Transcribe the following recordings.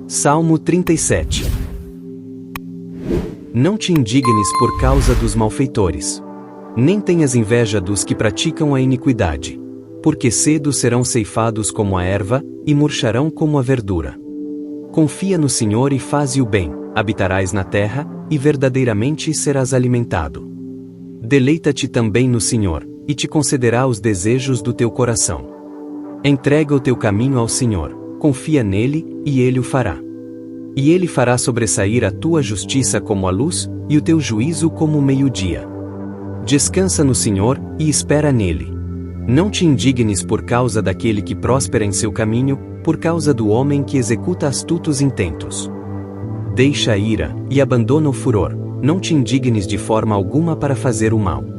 Salmo 37. Não te indignes por causa dos malfeitores, nem tenhas inveja dos que praticam a iniquidade, porque cedo serão ceifados como a erva, e murcharão como a verdura. Confia no Senhor e faze o bem, habitarás na terra, e verdadeiramente serás alimentado. Deleita-te também no Senhor, e te concederá os desejos do teu coração. Entrega o teu caminho ao Senhor, confia nele, e ele o fará. E ele fará sobressair a tua justiça como a luz, e o teu juízo como o meio-dia. Descansa no Senhor, e espera nele. Não te indignes por causa daquele que prospera em seu caminho, por causa do homem que executa astutos intentos. Deixa a ira, e abandona o furor, não te indignes de forma alguma para fazer o mal.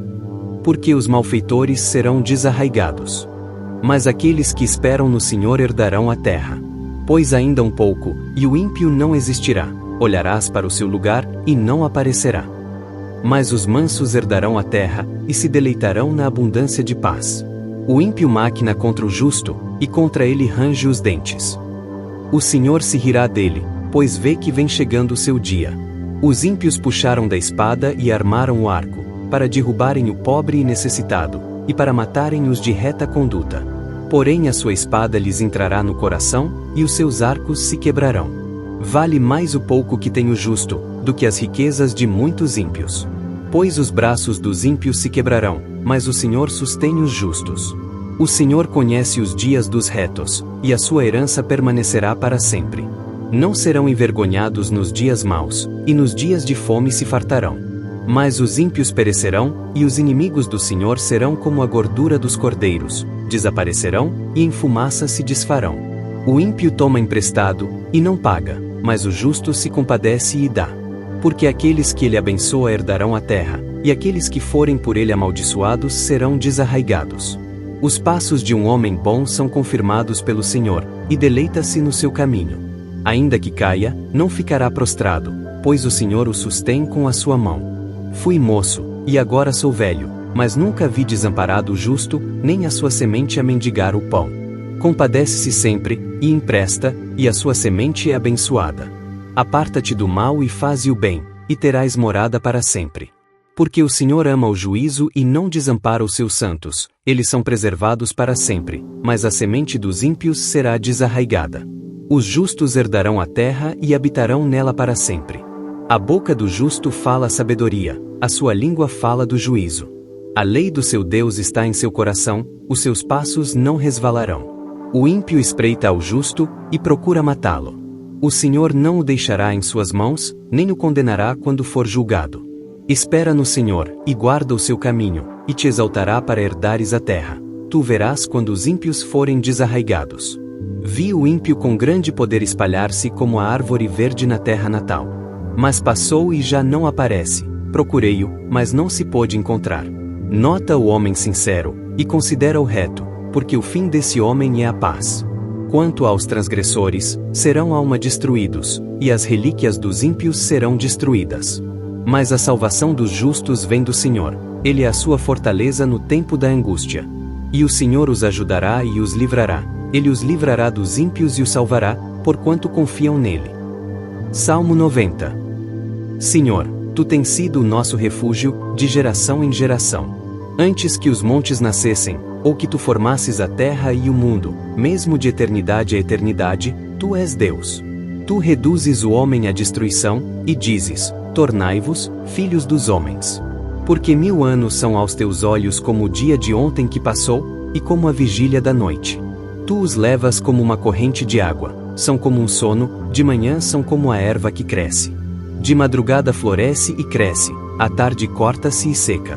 Porque os malfeitores serão desarraigados. Mas aqueles que esperam no Senhor herdarão a terra. Pois ainda um pouco, e o ímpio não existirá, olharás para o seu lugar, e não aparecerá. Mas os mansos herdarão a terra, e se deleitarão na abundância de paz. O ímpio maquina contra o justo, e contra ele range os dentes. O Senhor se rirá dele, pois vê que vem chegando o seu dia. Os ímpios puxaram da espada e armaram o arco, para derrubarem o pobre e necessitado, e para matarem os de reta conduta. Porém a sua espada lhes entrará no coração, e os seus arcos se quebrarão. Vale mais o pouco que tem o justo, do que as riquezas de muitos ímpios. Pois os braços dos ímpios se quebrarão, mas o Senhor sustém os justos. O Senhor conhece os dias dos retos, e a sua herança permanecerá para sempre. Não serão envergonhados nos dias maus, e nos dias de fome se fartarão. Mas os ímpios perecerão, e os inimigos do Senhor serão como a gordura dos cordeiros, desaparecerão, e em fumaça se desfarão. O ímpio toma emprestado, e não paga, mas o justo se compadece e dá. Porque aqueles que ele abençoa herdarão a terra, e aqueles que forem por ele amaldiçoados serão desarraigados. Os passos de um homem bom são confirmados pelo Senhor, e deleita-se no seu caminho. Ainda que caia, não ficará prostrado, pois o Senhor o sustém com a sua mão. Fui moço, e agora sou velho, mas nunca vi desamparado o justo, nem a sua semente a mendigar o pão. Compadece-se sempre, e empresta, e a sua semente é abençoada. Aparta-te do mal e faze o bem, e terás morada para sempre. Porque o Senhor ama o juízo e não desampara os seus santos, eles são preservados para sempre, mas a semente dos ímpios será desarraigada. Os justos herdarão a terra e habitarão nela para sempre. A boca do justo fala sabedoria, a sua língua fala do juízo. A lei do seu Deus está em seu coração, os seus passos não resvalarão. O ímpio espreita ao justo, e procura matá-lo. O Senhor não o deixará em suas mãos, nem o condenará quando for julgado. Espera no Senhor, e guarda o seu caminho, e te exaltará para herdares a terra. Tu verás quando os ímpios forem desarraigados. Vi o ímpio com grande poder espalhar-se como a árvore verde na terra natal. Mas passou e já não aparece. Procurei-o, mas não se pôde encontrar. Nota o homem sincero, e considera o reto, porque o fim desse homem é a paz. Quanto aos transgressores, serão alma destruídos, e as relíquias dos ímpios serão destruídas. Mas a salvação dos justos vem do Senhor, ele é a sua fortaleza no tempo da angústia. E o Senhor os ajudará e os livrará, ele os livrará dos ímpios e os salvará, porquanto confiam nele. Salmo 90. Senhor, tu tens sido o nosso refúgio, de geração em geração. Antes que os montes nascessem, ou que tu formasses a terra e o mundo, mesmo de eternidade a eternidade, tu és Deus. Tu reduzes o homem à destruição, e dizes, tornai-vos, filhos dos homens. Porque 1000 anos são aos teus olhos como o dia de ontem que passou, e como a vigília da noite. Tu os levas como uma corrente de água, são como um sono, de manhã são como a erva que cresce. De madrugada floresce e cresce, à tarde corta-se e seca.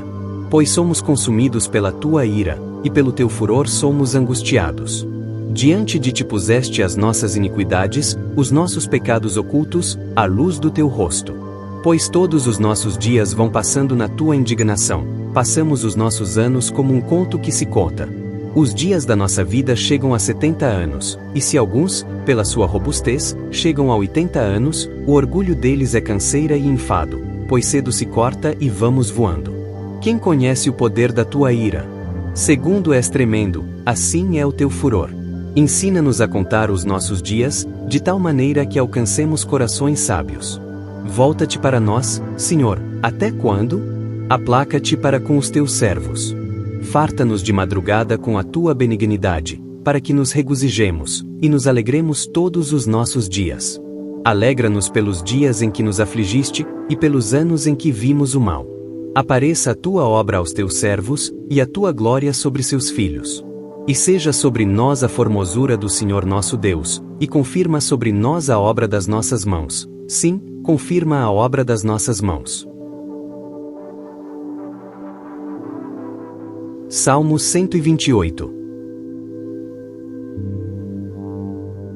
Pois somos consumidos pela tua ira, e pelo teu furor somos angustiados. Diante de ti puseste as nossas iniquidades, os nossos pecados ocultos, à luz do teu rosto. Pois todos os nossos dias vão passando na tua indignação, passamos os nossos anos como um conto que se conta. Os dias da nossa vida chegam a 70 anos, e se alguns, pela sua robustez, chegam a 80 anos, o orgulho deles é canseira e enfado, pois cedo se corta e vamos voando. Quem conhece o poder da tua ira? Segundo és tremendo, assim é o teu furor. Ensina-nos a contar os nossos dias, de tal maneira que alcancemos corações sábios. Volta-te para nós, Senhor, até quando? Aplaca-te para com os teus servos. Farta-nos de madrugada com a tua benignidade, para que nos regozijemos, e nos alegremos todos os nossos dias. Alegra-nos pelos dias em que nos afligiste, e pelos anos em que vimos o mal. Apareça a tua obra aos teus servos, e a tua glória sobre seus filhos. E seja sobre nós a formosura do Senhor nosso Deus, e confirma sobre nós a obra das nossas mãos. Sim, confirma a obra das nossas mãos. Salmo 128.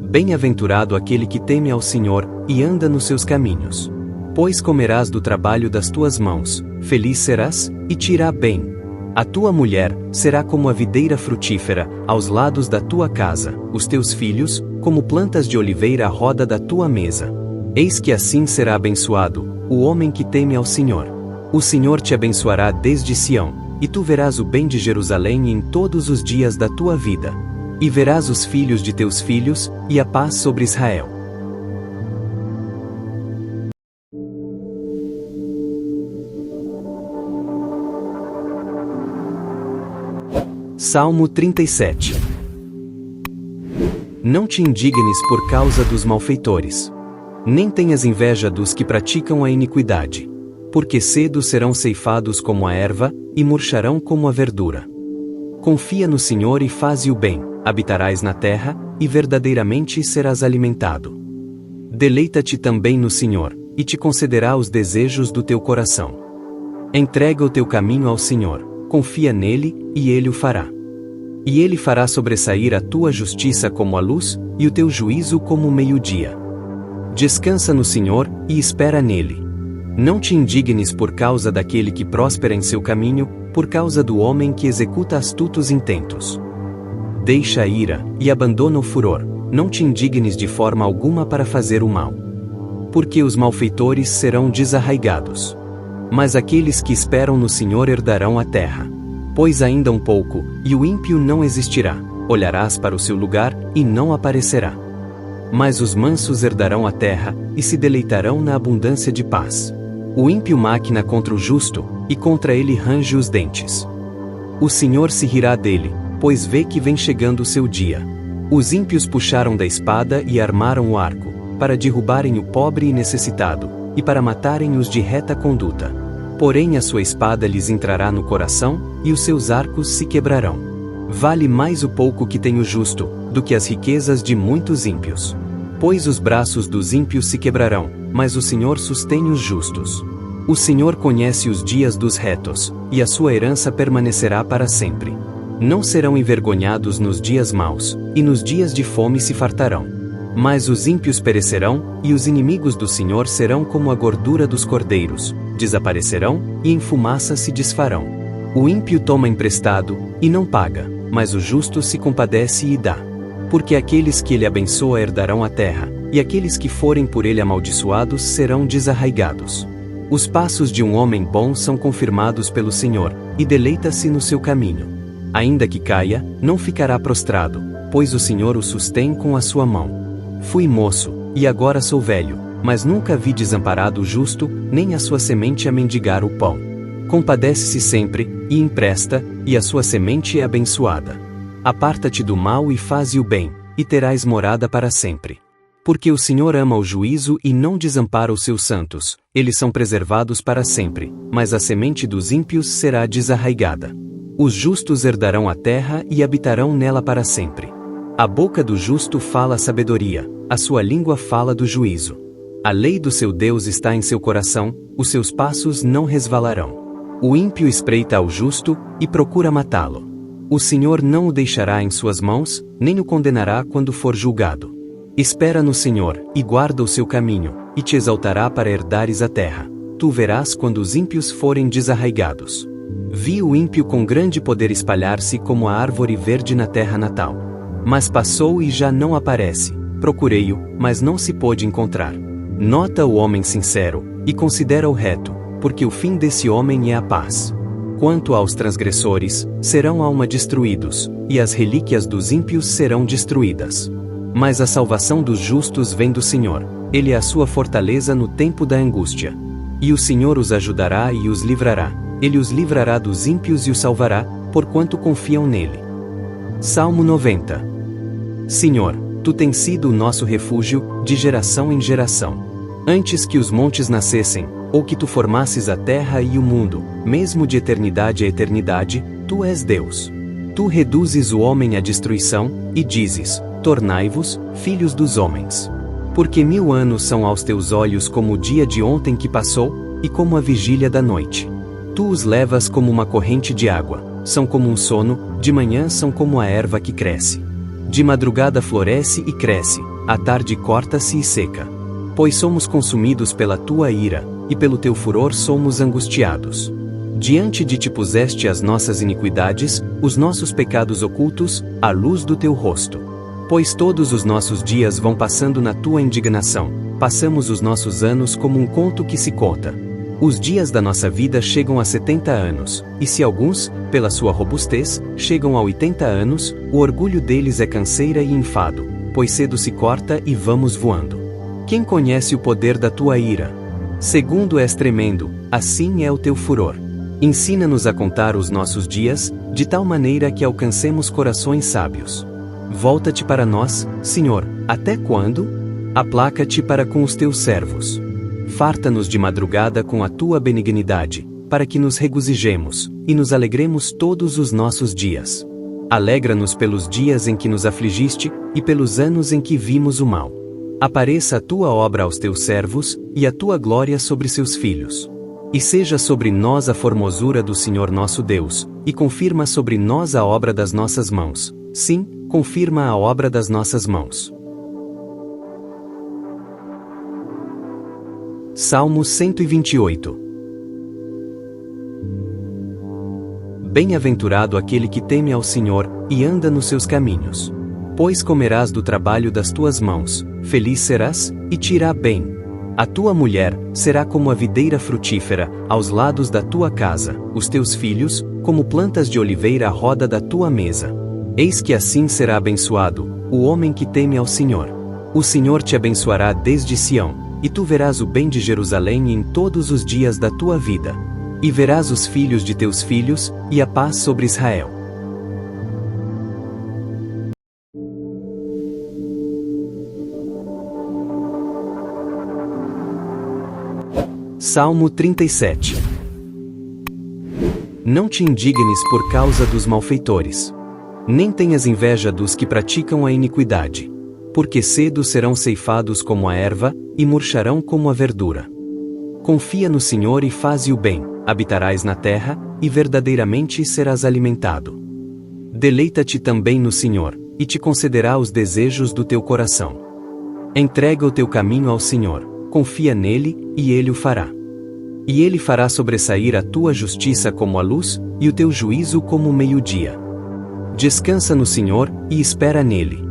Bem-aventurado aquele que teme ao Senhor, e anda nos seus caminhos. Pois comerás do trabalho das tuas mãos, feliz serás, e te irá bem. A tua mulher será como a videira frutífera, aos lados da tua casa, os teus filhos, como plantas de oliveira à roda da tua mesa. Eis que assim será abençoado o homem que teme ao Senhor. O Senhor te abençoará desde Sião, e tu verás o bem de Jerusalém em todos os dias da tua vida. E verás os filhos de teus filhos, e a paz sobre Israel. Salmo 37. Não te indignes por causa dos malfeitores. Nem tenhas inveja dos que praticam a iniquidade. Porque cedo serão ceifados como a erva, e murcharão como a verdura. Confia no Senhor e faze o bem, habitarás na terra, e verdadeiramente serás alimentado. Deleita-te também no Senhor, e te concederá os desejos do teu coração. Entrega o teu caminho ao Senhor, confia nele, e ele o fará. E ele fará sobressair a tua justiça como a luz, e o teu juízo como o meio-dia. Descansa no Senhor, e espera nele. Não te indignes por causa daquele que prospera em seu caminho, por causa do homem que executa astutos intentos. Deixa a ira, e abandona o furor, não te indignes de forma alguma para fazer o mal. Porque os malfeitores serão desarraigados. Mas aqueles que esperam no Senhor herdarão a terra. Pois ainda um pouco, e o ímpio não existirá, olharás para o seu lugar, e não aparecerá. Mas os mansos herdarão a terra, e se deleitarão na abundância de paz. O ímpio maquina contra o justo, e contra ele range os dentes. O Senhor se rirá dele, pois vê que vem chegando o seu dia. Os ímpios puxaram da espada e armaram o arco, para derrubarem o pobre e necessitado, e para matarem os de reta conduta. Porém a sua espada lhes entrará no coração, e os seus arcos se quebrarão. Vale mais o pouco que tem o justo, do que as riquezas de muitos ímpios. Pois os braços dos ímpios se quebrarão, mas o Senhor sustém os justos. O Senhor conhece os dias dos retos, e a sua herança permanecerá para sempre. Não serão envergonhados nos dias maus, e nos dias de fome se fartarão. Mas os ímpios perecerão, e os inimigos do Senhor serão como a gordura dos cordeiros, desaparecerão, e em fumaça se desfarão. O ímpio toma emprestado, e não paga, mas o justo se compadece e dá. Porque aqueles que ele abençoa herdarão a terra, e aqueles que forem por ele amaldiçoados serão desarraigados. Os passos de um homem bom são confirmados pelo Senhor, e deleita-se no seu caminho. Ainda que caia, não ficará prostrado, pois o Senhor o sustém com a sua mão. Fui moço, e agora sou velho, mas nunca vi desamparado o justo, nem a sua semente a mendigar o pão. Compadece-se sempre, e empresta, e a sua semente é abençoada. Aparta-te do mal e faze o bem, e terás morada para sempre. Porque o Senhor ama o juízo e não desampara os seus santos, eles são preservados para sempre, mas a semente dos ímpios será desarraigada. Os justos herdarão a terra e habitarão nela para sempre. A boca do justo fala a sabedoria, a sua língua fala do juízo. A lei do seu Deus está em seu coração, os seus passos não resvalarão. O ímpio espreita ao justo, e procura matá-lo. O Senhor não o deixará em suas mãos, nem o condenará quando for julgado. Espera no Senhor, e guarda o seu caminho, e te exaltará para herdares a terra. Tu verás quando os ímpios forem desarraigados. Vi o ímpio com grande poder espalhar-se como a árvore verde na terra natal. Mas passou e já não aparece. Procurei-o, mas não se pôde encontrar. Nota o homem sincero, e considera o reto, porque o fim desse homem é a paz. Quanto aos transgressores, serão alma destruídos, e as relíquias dos ímpios serão destruídas. Mas a salvação dos justos vem do Senhor, Ele é a sua fortaleza no tempo da angústia. E o Senhor os ajudará e os livrará, Ele os livrará dos ímpios e os salvará, porquanto confiam nele. Salmo 90. Senhor, Tu tens sido o nosso refúgio, de geração em geração. Antes que os montes nascessem, ou que Tu formasses a terra e o mundo, mesmo de eternidade a eternidade, Tu és Deus. Tu reduzes o homem à destruição, e dizes, tornai-vos, filhos dos homens. Porque 1000 anos são aos teus olhos como o dia de ontem que passou, e como a vigília da noite. Tu os levas como uma corrente de água, são como um sono, de manhã são como a erva que cresce. De madrugada floresce e cresce, à tarde corta-se e seca. Pois somos consumidos pela tua ira, e pelo teu furor somos angustiados. Diante de ti puseste as nossas iniquidades, os nossos pecados ocultos, à luz do teu rosto. Pois todos os nossos dias vão passando na tua indignação, passamos os nossos anos como um conto que se conta. Os dias da nossa vida chegam a 70 anos, e se alguns, pela sua robustez, chegam a 80 anos, o orgulho deles é canseira e enfado, pois cedo se corta e vamos voando. Quem conhece o poder da tua ira? Segundo és tremendo, assim é o teu furor. Ensina-nos a contar os nossos dias, de tal maneira que alcancemos corações sábios. Volta-te para nós, Senhor, até quando? Aplaca-te para com os teus servos. Farta-nos de madrugada com a tua benignidade, para que nos regozijemos, e nos alegremos todos os nossos dias. Alegra-nos pelos dias em que nos afligiste, e pelos anos em que vimos o mal. Apareça a tua obra aos teus servos, e a tua glória sobre seus filhos. E seja sobre nós a formosura do Senhor nosso Deus, e confirma sobre nós a obra das nossas mãos. Sim, confirma a obra das nossas mãos. Salmo 128. Bem-aventurado aquele que teme ao Senhor, e anda nos seus caminhos. Pois comerás do trabalho das tuas mãos, feliz serás, e te irá bem. A tua mulher será como a videira frutífera, aos lados da tua casa, os teus filhos, como plantas de oliveira à roda da tua mesa. Eis que assim será abençoado, o homem que teme ao Senhor. O Senhor te abençoará desde Sião, e tu verás o bem de Jerusalém em todos os dias da tua vida. E verás os filhos de teus filhos, e a paz sobre Israel. Salmo 37. Não te indignes por causa dos malfeitores. Nem tenhas inveja dos que praticam a iniquidade. Porque cedo serão ceifados como a erva, e murcharão como a verdura. Confia no Senhor e faze o bem, habitarás na terra, e verdadeiramente serás alimentado. Deleita-te também no Senhor, e te concederá os desejos do teu coração. Entrega o teu caminho ao Senhor, confia nele, e ele o fará. E ele fará sobressair a tua justiça como a luz, e o teu juízo como o meio-dia. Descansa no Senhor, e espera nele.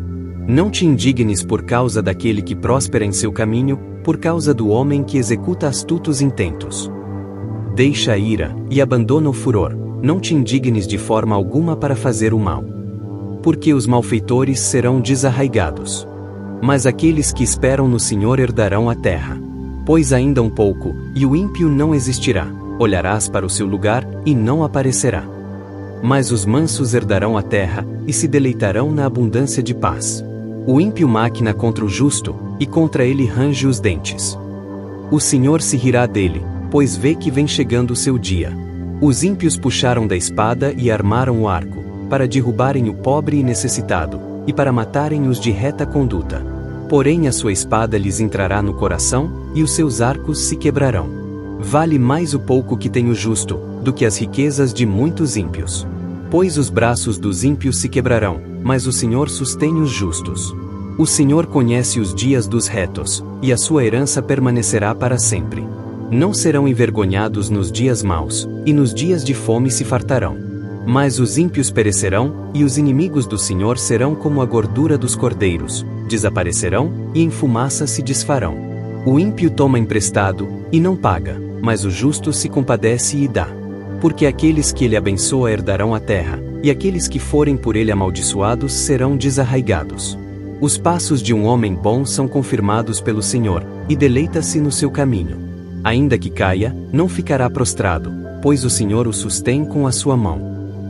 Não te indignes por causa daquele que próspera em seu caminho, por causa do homem que executa astutos intentos. Deixa a ira, e abandona o furor, não te indignes de forma alguma para fazer o mal. Porque os malfeitores serão desarraigados. Mas aqueles que esperam no Senhor herdarão a terra. Pois ainda um pouco, e o ímpio não existirá, olharás para o seu lugar, e não aparecerá. Mas os mansos herdarão a terra, e se deleitarão na abundância de paz. O ímpio maquina contra o justo, e contra ele range os dentes. O Senhor se rirá dele, pois vê que vem chegando o seu dia. Os ímpios puxaram da espada e armaram o arco, para derrubarem o pobre e necessitado, e para matarem os de reta conduta. Porém a sua espada lhes entrará no coração, e os seus arcos se quebrarão. Vale mais o pouco que tem o justo, do que as riquezas de muitos ímpios. Pois os braços dos ímpios se quebrarão, mas o Senhor sustém os justos. O Senhor conhece os dias dos retos, e a sua herança permanecerá para sempre. Não serão envergonhados nos dias maus, e nos dias de fome se fartarão. Mas os ímpios perecerão, e os inimigos do Senhor serão como a gordura dos cordeiros, desaparecerão, e em fumaça se desfarão. O ímpio toma emprestado, e não paga, mas o justo se compadece e dá. Porque aqueles que ele abençoa herdarão a terra, e aqueles que forem por ele amaldiçoados serão desarraigados. Os passos de um homem bom são confirmados pelo Senhor, e deleita-se no seu caminho. Ainda que caia, não ficará prostrado, pois o Senhor o sustém com a sua mão.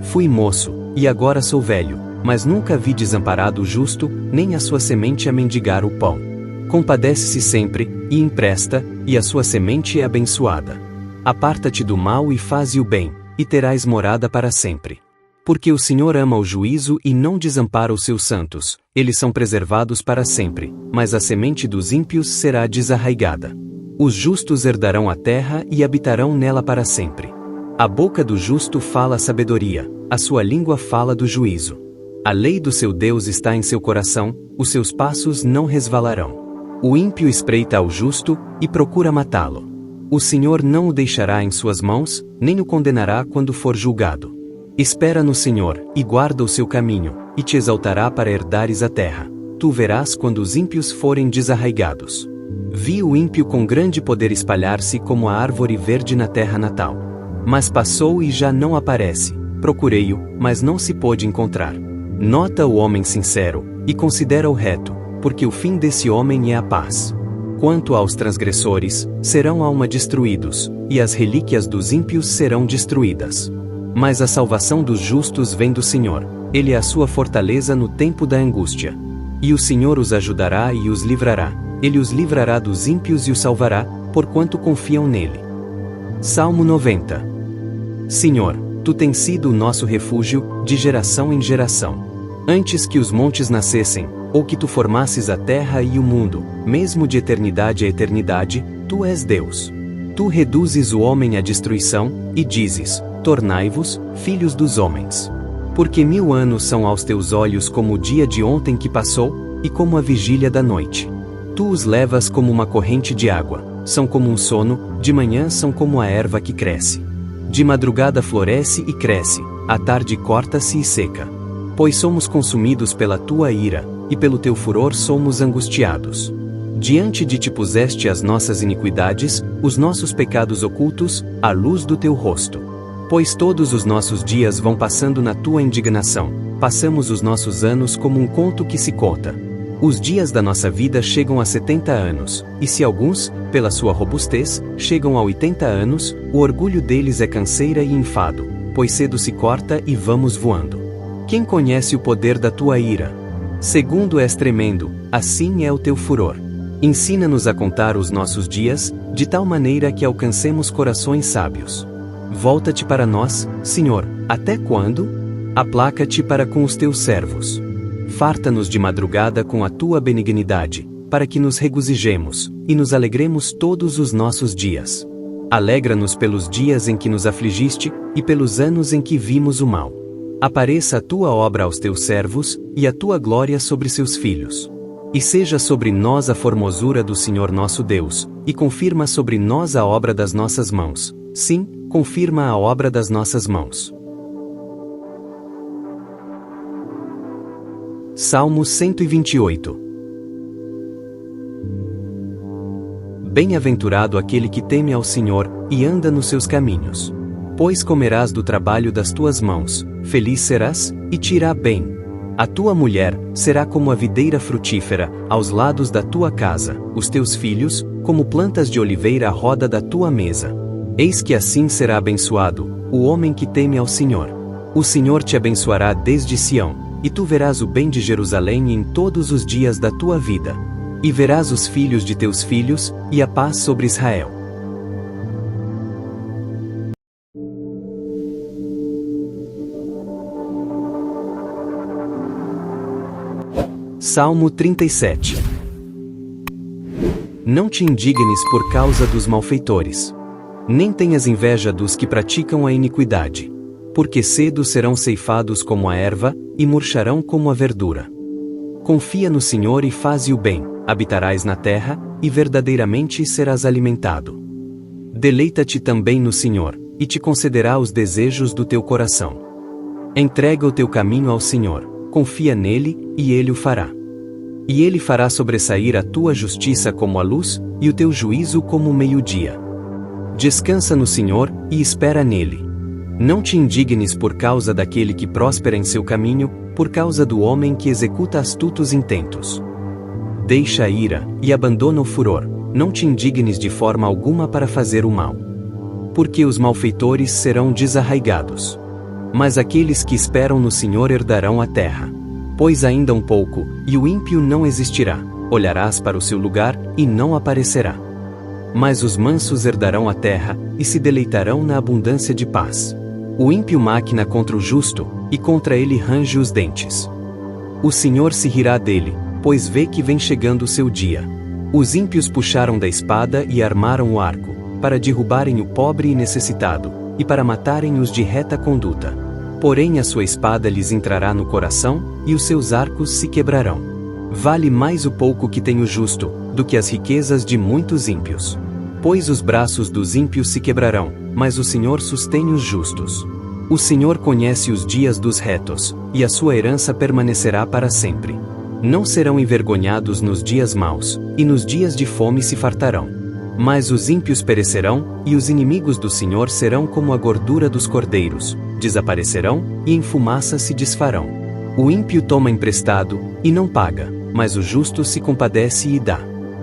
Fui moço, e agora sou velho, mas nunca vi desamparado o justo, nem a sua semente a mendigar o pão. Compadece-se sempre, e empresta, e a sua semente é abençoada. Aparta-te do mal e faze o bem, e terás morada para sempre. Porque o Senhor ama o juízo e não desampara os seus santos, eles são preservados para sempre, mas a semente dos ímpios será desarraigada. Os justos herdarão a terra e habitarão nela para sempre. A boca do justo fala sabedoria, a sua língua fala do juízo. A lei do seu Deus está em seu coração, os seus passos não resvalarão. O ímpio espreita ao justo, e procura matá-lo. O Senhor não o deixará em suas mãos, nem o condenará quando for julgado. Espera no Senhor, e guarda o seu caminho, e te exaltará para herdares a terra. Tu verás quando os ímpios forem desarraigados. Vi o ímpio com grande poder espalhar-se como a árvore verde na terra natal. Mas passou e já não aparece. Procurei-o, mas não se pôde encontrar. Nota o homem sincero, e considera o reto, porque o fim desse homem é a paz. Quanto aos transgressores, serão alma destruídos, e as relíquias dos ímpios serão destruídas. Mas a salvação dos justos vem do Senhor, ele é a sua fortaleza no tempo da angústia. E o Senhor os ajudará e os livrará, ele os livrará dos ímpios e os salvará, porquanto confiam nele. Salmo 90. Senhor, tu tens sido o nosso refúgio, de geração em geração. Antes que os montes nascessem, ou que tu formasses a terra e o mundo, mesmo de eternidade a eternidade, tu és Deus. Tu reduzes o homem à destruição, e dizes: tornai-vos, filhos dos homens. Porque 1000 anos são aos teus olhos como o dia de ontem que passou, e como a vigília da noite. Tu os levas como uma corrente de água, são como um sono, de manhã são como a erva que cresce. De madrugada floresce e cresce, à tarde corta-se e seca. Pois somos consumidos pela tua ira, e pelo teu furor somos angustiados. Diante de ti puseste as nossas iniquidades, os nossos pecados ocultos, à luz do teu rosto. Pois todos os nossos dias vão passando na tua indignação, passamos os nossos anos como um conto que se conta. Os dias da nossa vida chegam a 70 anos, e se alguns, pela sua robustez, chegam a 80 anos, o orgulho deles é canseira e enfado, pois cedo se corta e vamos voando. Quem conhece o poder da tua ira? Segundo és tremendo, assim é o teu furor. Ensina-nos a contar os nossos dias, de tal maneira que alcancemos corações sábios. Volta-te para nós, Senhor, até quando? Aplaca-te para com os teus servos. Farta-nos de madrugada com a tua benignidade, para que nos regozijemos, e nos alegremos todos os nossos dias. Alegra-nos pelos dias em que nos afligiste, e pelos anos em que vimos o mal. Apareça a tua obra aos teus servos, e a tua glória sobre seus filhos. E seja sobre nós a formosura do Senhor nosso Deus, e confirma sobre nós a obra das nossas mãos. Sim, confirma a obra das nossas mãos. Salmo 128. Bem-aventurado aquele que teme ao Senhor, e anda nos seus caminhos. Pois comerás do trabalho das tuas mãos, feliz serás, e te irá bem. A tua mulher será como a videira frutífera, aos lados da tua casa, os teus filhos, como plantas de oliveira à roda da tua mesa. Eis que assim será abençoado o homem que teme ao Senhor. O Senhor te abençoará desde Sião, e tu verás o bem de Jerusalém em todos os dias da tua vida. E verás os filhos de teus filhos, e a paz sobre Israel. Salmo 37. Não te indignes por causa dos malfeitores. Nem tenhas inveja dos que praticam a iniquidade. Porque cedo serão ceifados como a erva, e murcharão como a verdura. Confia no Senhor e faze o bem, habitarás na terra, e verdadeiramente serás alimentado. Deleita-te também no Senhor, e te concederá os desejos do teu coração. Entrega o teu caminho ao Senhor, confia nele, e ele o fará. E ele fará sobressair a tua justiça como a luz, e o teu juízo como o meio-dia. Descansa no Senhor, e espera nele. Não te indignes por causa daquele que prospera em seu caminho, por causa do homem que executa astutos intentos. Deixa a ira, e abandona o furor, não te indignes de forma alguma para fazer o mal. Porque os malfeitores serão desarraigados. Mas aqueles que esperam no Senhor herdarão a terra. Pois ainda um pouco, e o ímpio não existirá, olharás para o seu lugar, e não aparecerá. Mas os mansos herdarão a terra, e se deleitarão na abundância de paz. O ímpio maquina contra o justo, e contra ele range os dentes. O Senhor se rirá dele, pois vê que vem chegando o seu dia. Os ímpios puxaram da espada e armaram o arco, para derrubarem o pobre e necessitado, e para matarem os de reta conduta. Porém a sua espada lhes entrará no coração, e os seus arcos se quebrarão. Vale mais o pouco que tem o justo, do que as riquezas de muitos ímpios. Pois os braços dos ímpios se quebrarão, mas o Senhor sustém os justos. O Senhor conhece os dias dos retos, e a sua herança permanecerá para sempre. Não serão envergonhados nos dias maus, e nos dias de fome se fartarão. Mas os ímpios perecerão, e os inimigos do Senhor serão como a gordura dos cordeiros, desaparecerão, e em fumaça se desfarão. O ímpio toma emprestado, e não paga, mas o justo se compadece e dá.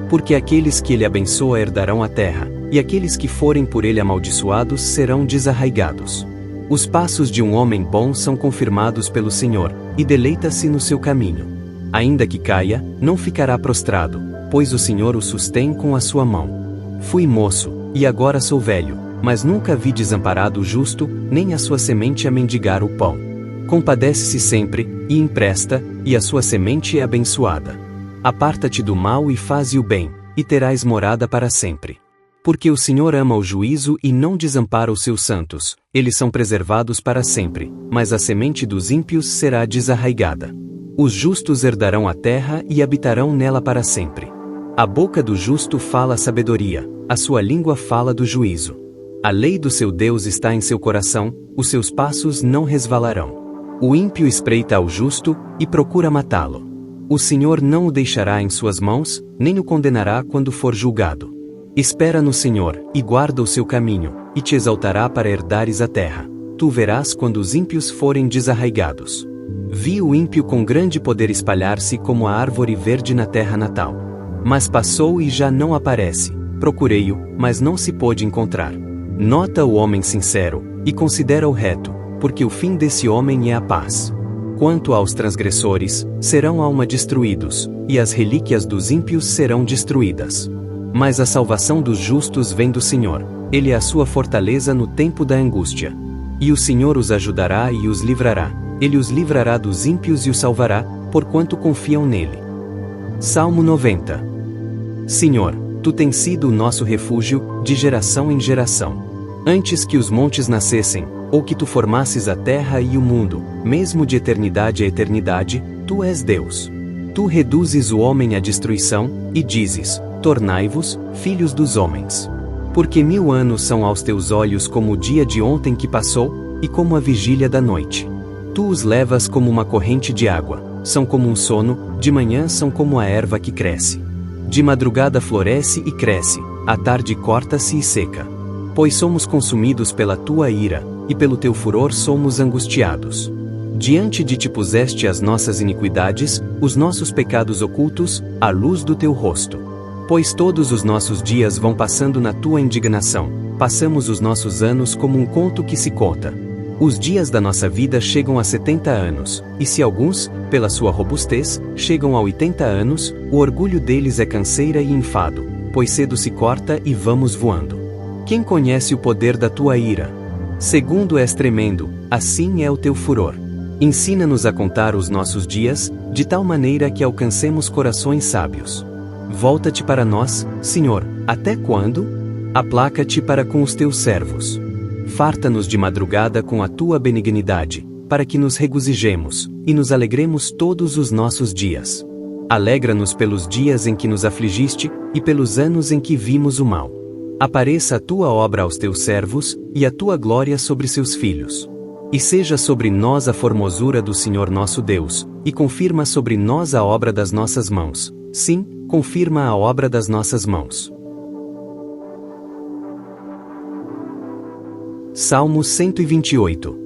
Porque aqueles que ele abençoa herdarão a terra, e aqueles que forem por ele amaldiçoados serão desarraigados. Os passos de um homem bom são confirmados pelo Senhor, e deleita-se no seu caminho. Ainda que caia, não ficará prostrado, pois o Senhor o sustém com a sua mão. Fui moço, e agora sou velho, mas nunca vi desamparado o justo, nem a sua semente a mendigar o pão. Compadece-se sempre, e empresta, e a sua semente é abençoada. Aparta-te do mal e faze o bem, e terás morada para sempre. Porque o Senhor ama o juízo e não desampara os seus santos, eles são preservados para sempre, mas a semente dos ímpios será desarraigada. Os justos herdarão a terra e habitarão nela para sempre. A boca do justo fala sabedoria, a sua língua fala do juízo. A lei do seu Deus está em seu coração, os seus passos não resvalarão. O ímpio espreita ao justo, e procura matá-lo. O Senhor não o deixará em suas mãos, nem o condenará quando for julgado. Espera no Senhor, e guarda o seu caminho, e te exaltará para herdares a terra. Tu verás quando os ímpios forem desarraigados. Vi o ímpio com grande poder espalhar-se como a árvore verde na terra natal. Mas passou e já não aparece. Procurei-o, mas não se pôde encontrar. Nota o homem sincero, e considera o reto, porque o fim desse homem é a paz. Quanto aos transgressores, serão alma destruídos, e as relíquias dos ímpios serão destruídas. Mas a salvação dos justos vem do Senhor, ele é a sua fortaleza no tempo da angústia. E o Senhor os ajudará e os livrará, ele os livrará dos ímpios e os salvará, porquanto confiam nele. Salmo 90. Senhor, tu tens sido o nosso refúgio, de geração em geração. Antes que os montes nascessem, ou que tu formasses a terra e o mundo, mesmo de eternidade a eternidade, tu és Deus. Tu reduzes o homem à destruição, e dizes, tornai-vos, filhos dos homens. Porque 1000 anos são aos teus olhos como o dia de ontem que passou, e como a vigília da noite. Tu os levas como uma corrente de água, são como um sono, de manhã são como a erva que cresce. De madrugada floresce e cresce, à tarde corta-se e seca. Pois somos consumidos pela tua ira, e pelo teu furor somos angustiados. Diante de ti puseste as nossas iniquidades, os nossos pecados ocultos, à luz do teu rosto. Pois todos os nossos dias vão passando na tua indignação, passamos os nossos anos como um conto que se conta. Os dias da nossa vida chegam a 70 anos, e se alguns, pela sua robustez, chegam a 80 anos, o orgulho deles é canseira e enfado, pois cedo se corta e vamos voando. Quem conhece o poder da tua ira? Segundo és tremendo, assim é o teu furor. Ensina-nos a contar os nossos dias, de tal maneira que alcancemos corações sábios. Volta-te para nós, Senhor, até quando? Aplaca-te para com os teus servos. Farta-nos de madrugada com a tua benignidade, para que nos regozijemos, e nos alegremos todos os nossos dias. Alegra-nos pelos dias em que nos afligiste, e pelos anos em que vimos o mal. Apareça a tua obra aos teus servos, e a tua glória sobre seus filhos. E seja sobre nós a formosura do Senhor nosso Deus, e confirma sobre nós a obra das nossas mãos. Sim, confirma a obra das nossas mãos. Salmo 128.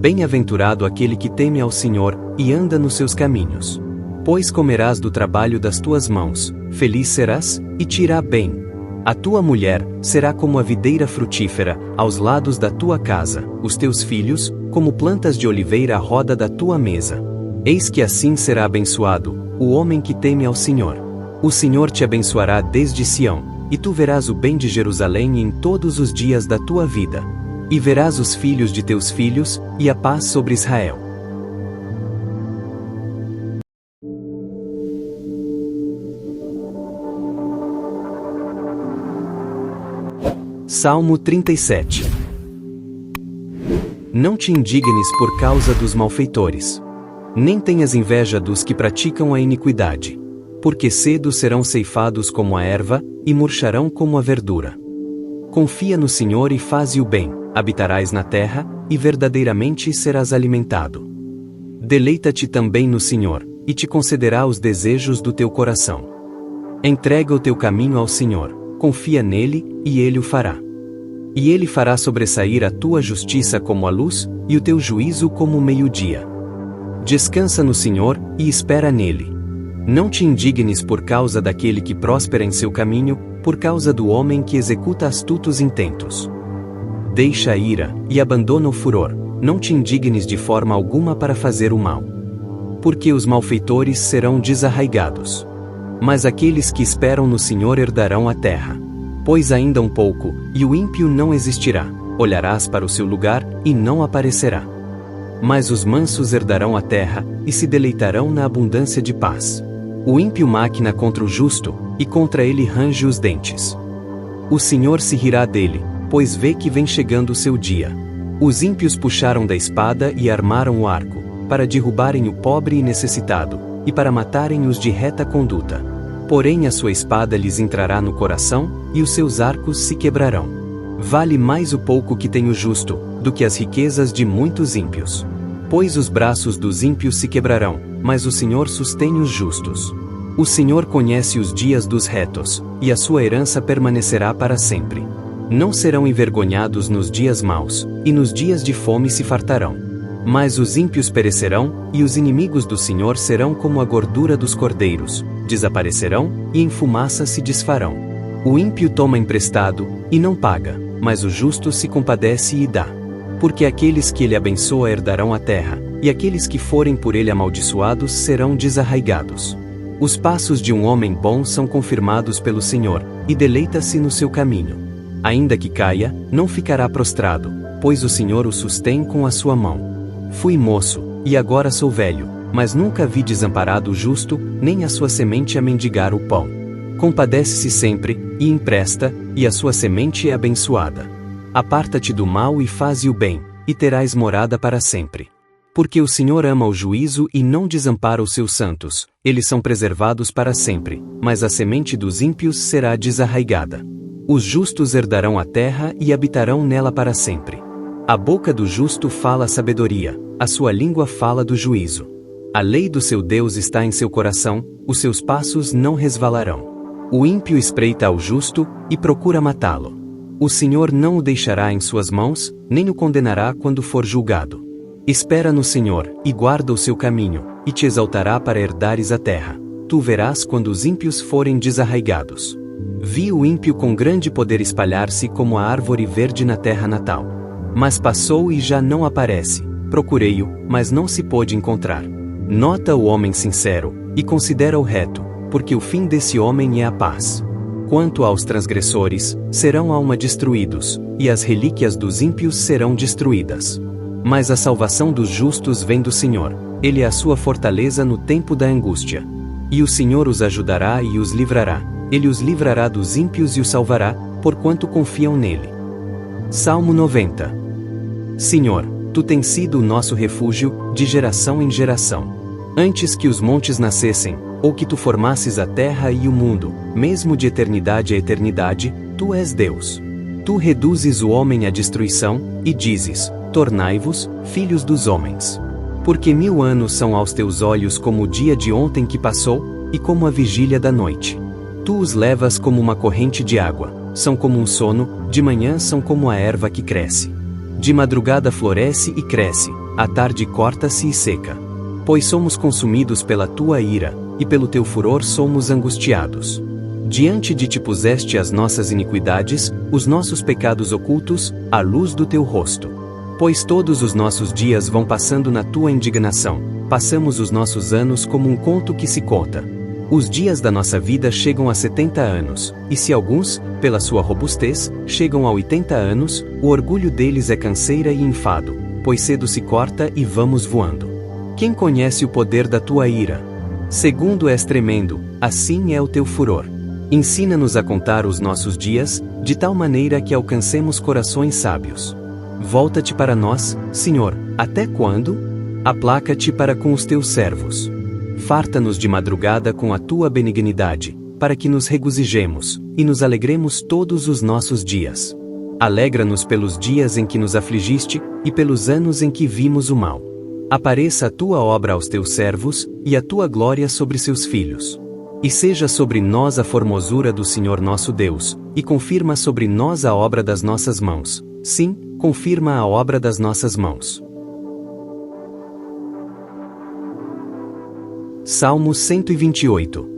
Bem-aventurado aquele que teme ao Senhor, e anda nos seus caminhos. Pois comerás do trabalho das tuas mãos, feliz serás, e te irá bem. A tua mulher será como a videira frutífera, aos lados da tua casa, os teus filhos, como plantas de oliveira à roda da tua mesa. Eis que assim será abençoado o homem que teme ao Senhor. O Senhor te abençoará desde Sião, e tu verás o bem de Jerusalém em todos os dias da tua vida. E verás os filhos de teus filhos, e a paz sobre Israel. Salmo 37. Não te indignes por causa dos malfeitores. Nem tenhas inveja dos que praticam a iniquidade. Porque cedo serão ceifados como a erva, e murcharão como a verdura. Confia no Senhor e faze o bem, habitarás na terra, e verdadeiramente serás alimentado. Deleita-te também no Senhor, e te concederá os desejos do teu coração. Entrega o teu caminho ao Senhor, confia nele, e ele o fará. E ele fará sobressair a tua justiça como a luz, e o teu juízo como o meio-dia. Descansa no Senhor, e espera nele. Não te indignes por causa daquele que prospera em seu caminho, por causa do homem que executa astutos intentos. Deixa a ira, e abandona o furor, não te indignes de forma alguma para fazer o mal. Porque os malfeitores serão desarraigados. Mas aqueles que esperam no Senhor herdarão a terra. Pois ainda um pouco, e o ímpio não existirá, olharás para o seu lugar, e não aparecerá. Mas os mansos herdarão a terra, e se deleitarão na abundância de paz. O ímpio maquina contra o justo, e contra ele range os dentes. O Senhor se rirá dele, pois vê que vem chegando o seu dia. Os ímpios puxaram da espada e armaram o arco, para derrubarem o pobre e necessitado, e para matarem os de reta conduta. Porém a sua espada lhes entrará no coração, e os seus arcos se quebrarão. Vale mais o pouco que tem o justo, do que as riquezas de muitos ímpios. Pois os braços dos ímpios se quebrarão, mas o Senhor sustém os justos. O Senhor conhece os dias dos retos, e a sua herança permanecerá para sempre. Não serão envergonhados nos dias maus, e nos dias de fome se fartarão. Mas os ímpios perecerão, e os inimigos do Senhor serão como a gordura dos cordeiros, desaparecerão, e em fumaça se desfarão. O ímpio toma emprestado, e não paga, mas o justo se compadece e dá. Porque aqueles que ele abençoa herdarão a terra, e aqueles que forem por ele amaldiçoados serão desarraigados. Os passos de um homem bom são confirmados pelo Senhor, e deleita-se no seu caminho. Ainda que caia, não ficará prostrado, pois o Senhor o sustém com a sua mão. Fui moço, e agora sou velho, mas nunca vi desamparado o justo, nem a sua semente a mendigar o pão. Compadece-se sempre, e empresta, e a sua semente é abençoada. Aparta-te do mal e faze o bem, e terás morada para sempre. Porque o Senhor ama o juízo e não desampara os seus santos, eles são preservados para sempre, mas a semente dos ímpios será desarraigada. Os justos herdarão a terra e habitarão nela para sempre. A boca do justo fala a sabedoria, a sua língua fala do juízo. A lei do seu Deus está em seu coração, os seus passos não resvalarão. O ímpio espreita ao justo, e procura matá-lo. O Senhor não o deixará em suas mãos, nem o condenará quando for julgado. Espera no Senhor, e guarda o seu caminho, e te exaltará para herdares a terra. Tu verás quando os ímpios forem desarraigados. Vi o ímpio com grande poder espalhar-se como a árvore verde na terra natal. Mas passou e já não aparece. Procurei-o, mas não se pôde encontrar. Nota o homem sincero, e considera o reto, porque o fim desse homem é a paz. Quanto aos transgressores, serão alma destruídos, e as relíquias dos ímpios serão destruídas. Mas a salvação dos justos vem do Senhor, ele é a sua fortaleza no tempo da angústia. E o Senhor os ajudará e os livrará, ele os livrará dos ímpios e os salvará, porquanto confiam nele. Salmo 90. Senhor, tu tens sido o nosso refúgio, de geração em geração. Antes que os montes nascessem, ou que tu formasses a terra e o mundo, mesmo de eternidade a eternidade, tu és Deus. Tu reduzes o homem à destruição, e dizes, tornai-vos, filhos dos homens. Porque 1000 anos são aos teus olhos como o dia de ontem que passou, e como a vigília da noite. Tu os levas como uma corrente de água, São como um sono, de manhã são como a erva que cresce. De madrugada floresce e cresce, à tarde corta-se e seca. Pois somos consumidos pela tua ira, e pelo teu furor somos angustiados. Diante de ti puseste as nossas iniquidades, os nossos pecados ocultos, à luz do teu rosto. Pois todos os nossos dias vão passando na tua indignação, passamos os nossos anos como um conto que se conta. Os dias da nossa vida chegam a 70 anos, e se alguns, pela sua robustez, chegam a 80 anos, o orgulho deles é canseira e enfado, pois cedo se corta e vamos voando. Quem conhece o poder da tua ira? Segundo és tremendo, assim é o teu furor. Ensina-nos a contar os nossos dias, de tal maneira que alcancemos corações sábios. Volta-te para nós, Senhor, até quando? Aplaca-te para com os teus servos. Farta-nos de madrugada com a tua benignidade, para que nos regozijemos, e nos alegremos todos os nossos dias. Alegra-nos pelos dias em que nos afligiste, e pelos anos em que vimos o mal. Apareça a tua obra aos teus servos, e a tua glória sobre seus filhos. E seja sobre nós a formosura do Senhor nosso Deus, e confirma sobre nós a obra das nossas mãos. Sim, confirma a obra das nossas mãos. Salmo 128.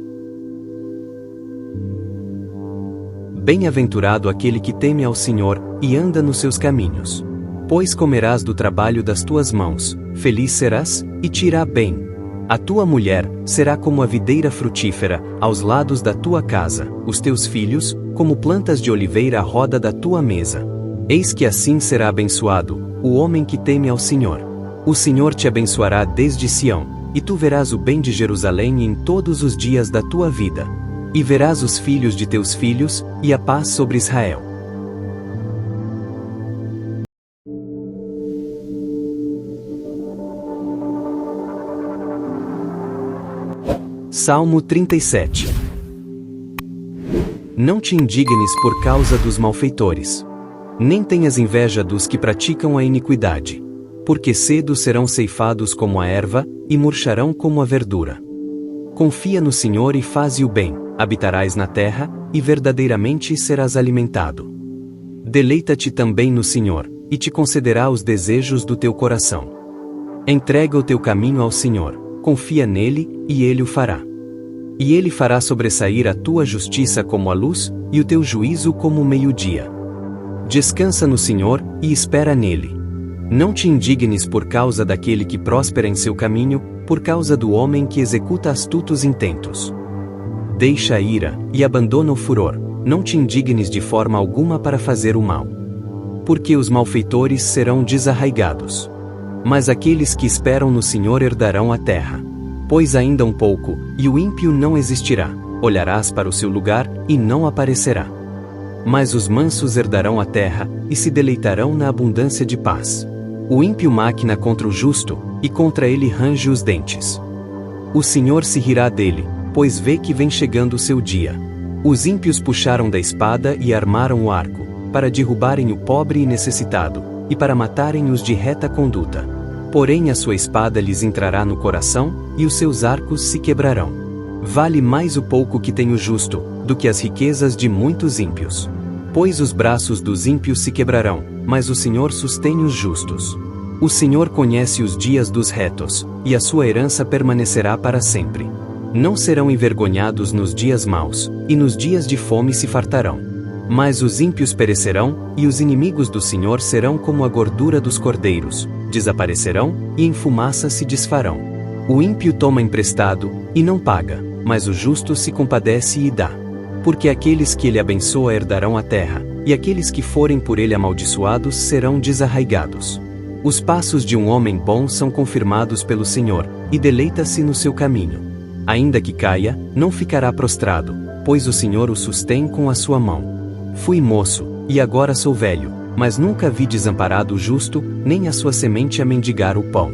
Bem-aventurado aquele que teme ao Senhor, e anda nos seus caminhos. Pois comerás do trabalho das tuas mãos, feliz serás, e te irá bem. A tua mulher será como a videira frutífera, aos lados da tua casa, os teus filhos, como plantas de oliveira à roda da tua mesa. Eis que assim será abençoado, o homem que teme ao Senhor. O Senhor te abençoará desde Sião, e tu verás o bem de Jerusalém em todos os dias da tua vida. E verás os filhos de teus filhos, e a paz sobre Israel. Salmo 37. Não te indignes por causa dos malfeitores. Nem tenhas inveja dos que praticam a iniquidade. Porque cedo serão ceifados como a erva, e murcharão como a verdura. Confia no Senhor e faze o bem, habitarás na terra, e verdadeiramente serás alimentado. Deleita-te também no Senhor, e te concederá os desejos do teu coração. Entrega o teu caminho ao Senhor, confia nele, e ele o fará. E ele fará sobressair a tua justiça como a luz, e o teu juízo como o meio-dia. Descansa no Senhor, e espera nele. Não te indignes por causa daquele que prospera em seu caminho, por causa do homem que executa astutos intentos. Deixa a ira, e abandona o furor, não te indignes de forma alguma para fazer o mal. Porque os malfeitores serão desarraigados. Mas aqueles que esperam no Senhor herdarão a terra. Pois ainda um pouco, e o ímpio não existirá, olharás para o seu lugar, e não aparecerá. Mas os mansos herdarão a terra, e se deleitarão na abundância de paz. O ímpio maquina contra o justo, e contra ele range os dentes. O Senhor se rirá dele, pois vê que vem chegando o seu dia. Os ímpios puxaram da espada e armaram o arco, para derrubarem o pobre e necessitado, e para matarem os de reta conduta. Porém a sua espada lhes entrará no coração, e os seus arcos se quebrarão. Vale mais o pouco que tem o justo, do que as riquezas de muitos ímpios. Pois os braços dos ímpios se quebrarão, mas o Senhor sustém os justos. O Senhor conhece os dias dos retos, e a sua herança permanecerá para sempre. Não serão envergonhados nos dias maus, e nos dias de fome se fartarão. Mas os ímpios perecerão, e os inimigos do Senhor serão como a gordura dos cordeiros, desaparecerão, e em fumaça se desfarão. O ímpio toma emprestado, e não paga, mas o justo se compadece e dá. Porque aqueles que ele abençoa herdarão a terra, e aqueles que forem por ele amaldiçoados serão desarraigados. Os passos de um homem bom são confirmados pelo Senhor, e deleita-se no seu caminho. Ainda que caia, não ficará prostrado, pois o Senhor o sustém com a sua mão. Fui moço, e agora sou velho, mas nunca vi desamparado o justo, nem a sua semente a mendigar o pão.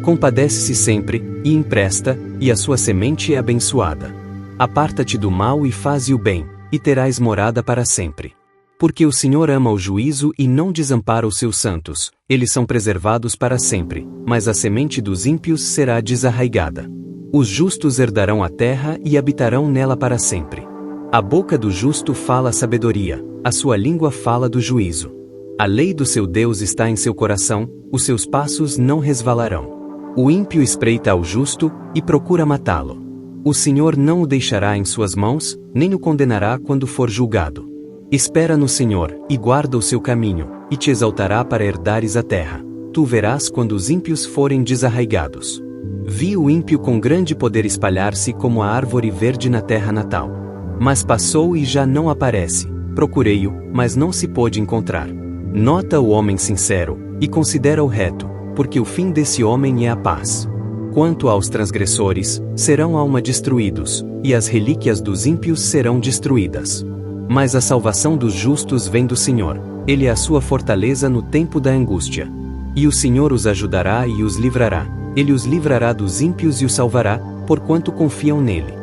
Compadece-se sempre, e empresta, e a sua semente é abençoada. Aparta-te do mal e faze o bem, e terás morada para sempre. Porque o Senhor ama o juízo e não desampara os seus santos, eles são preservados para sempre, mas a semente dos ímpios será desarraigada. Os justos herdarão a terra e habitarão nela para sempre. A boca do justo fala sabedoria, a sua língua fala do juízo. A lei do seu Deus está em seu coração, os seus passos não resvalarão. O ímpio espreita ao justo, e procura matá-lo. O Senhor não o deixará em suas mãos, nem o condenará quando for julgado. Espera no Senhor, e guarda o seu caminho, e te exaltará para herdares a terra. Tu verás quando os ímpios forem desarraigados. Vi o ímpio com grande poder espalhar-se como a árvore verde na terra natal. Mas passou e já não aparece. Procurei-o, mas não se pôde encontrar. Nota o homem sincero, e considera o reto, porque o fim desse homem é a paz. Quanto aos transgressores, serão alma destruídos, e as relíquias dos ímpios serão destruídas. Mas a salvação dos justos vem do Senhor, Ele é a sua fortaleza no tempo da angústia. E o Senhor os ajudará e os livrará, Ele os livrará dos ímpios e os salvará, porquanto confiam nele.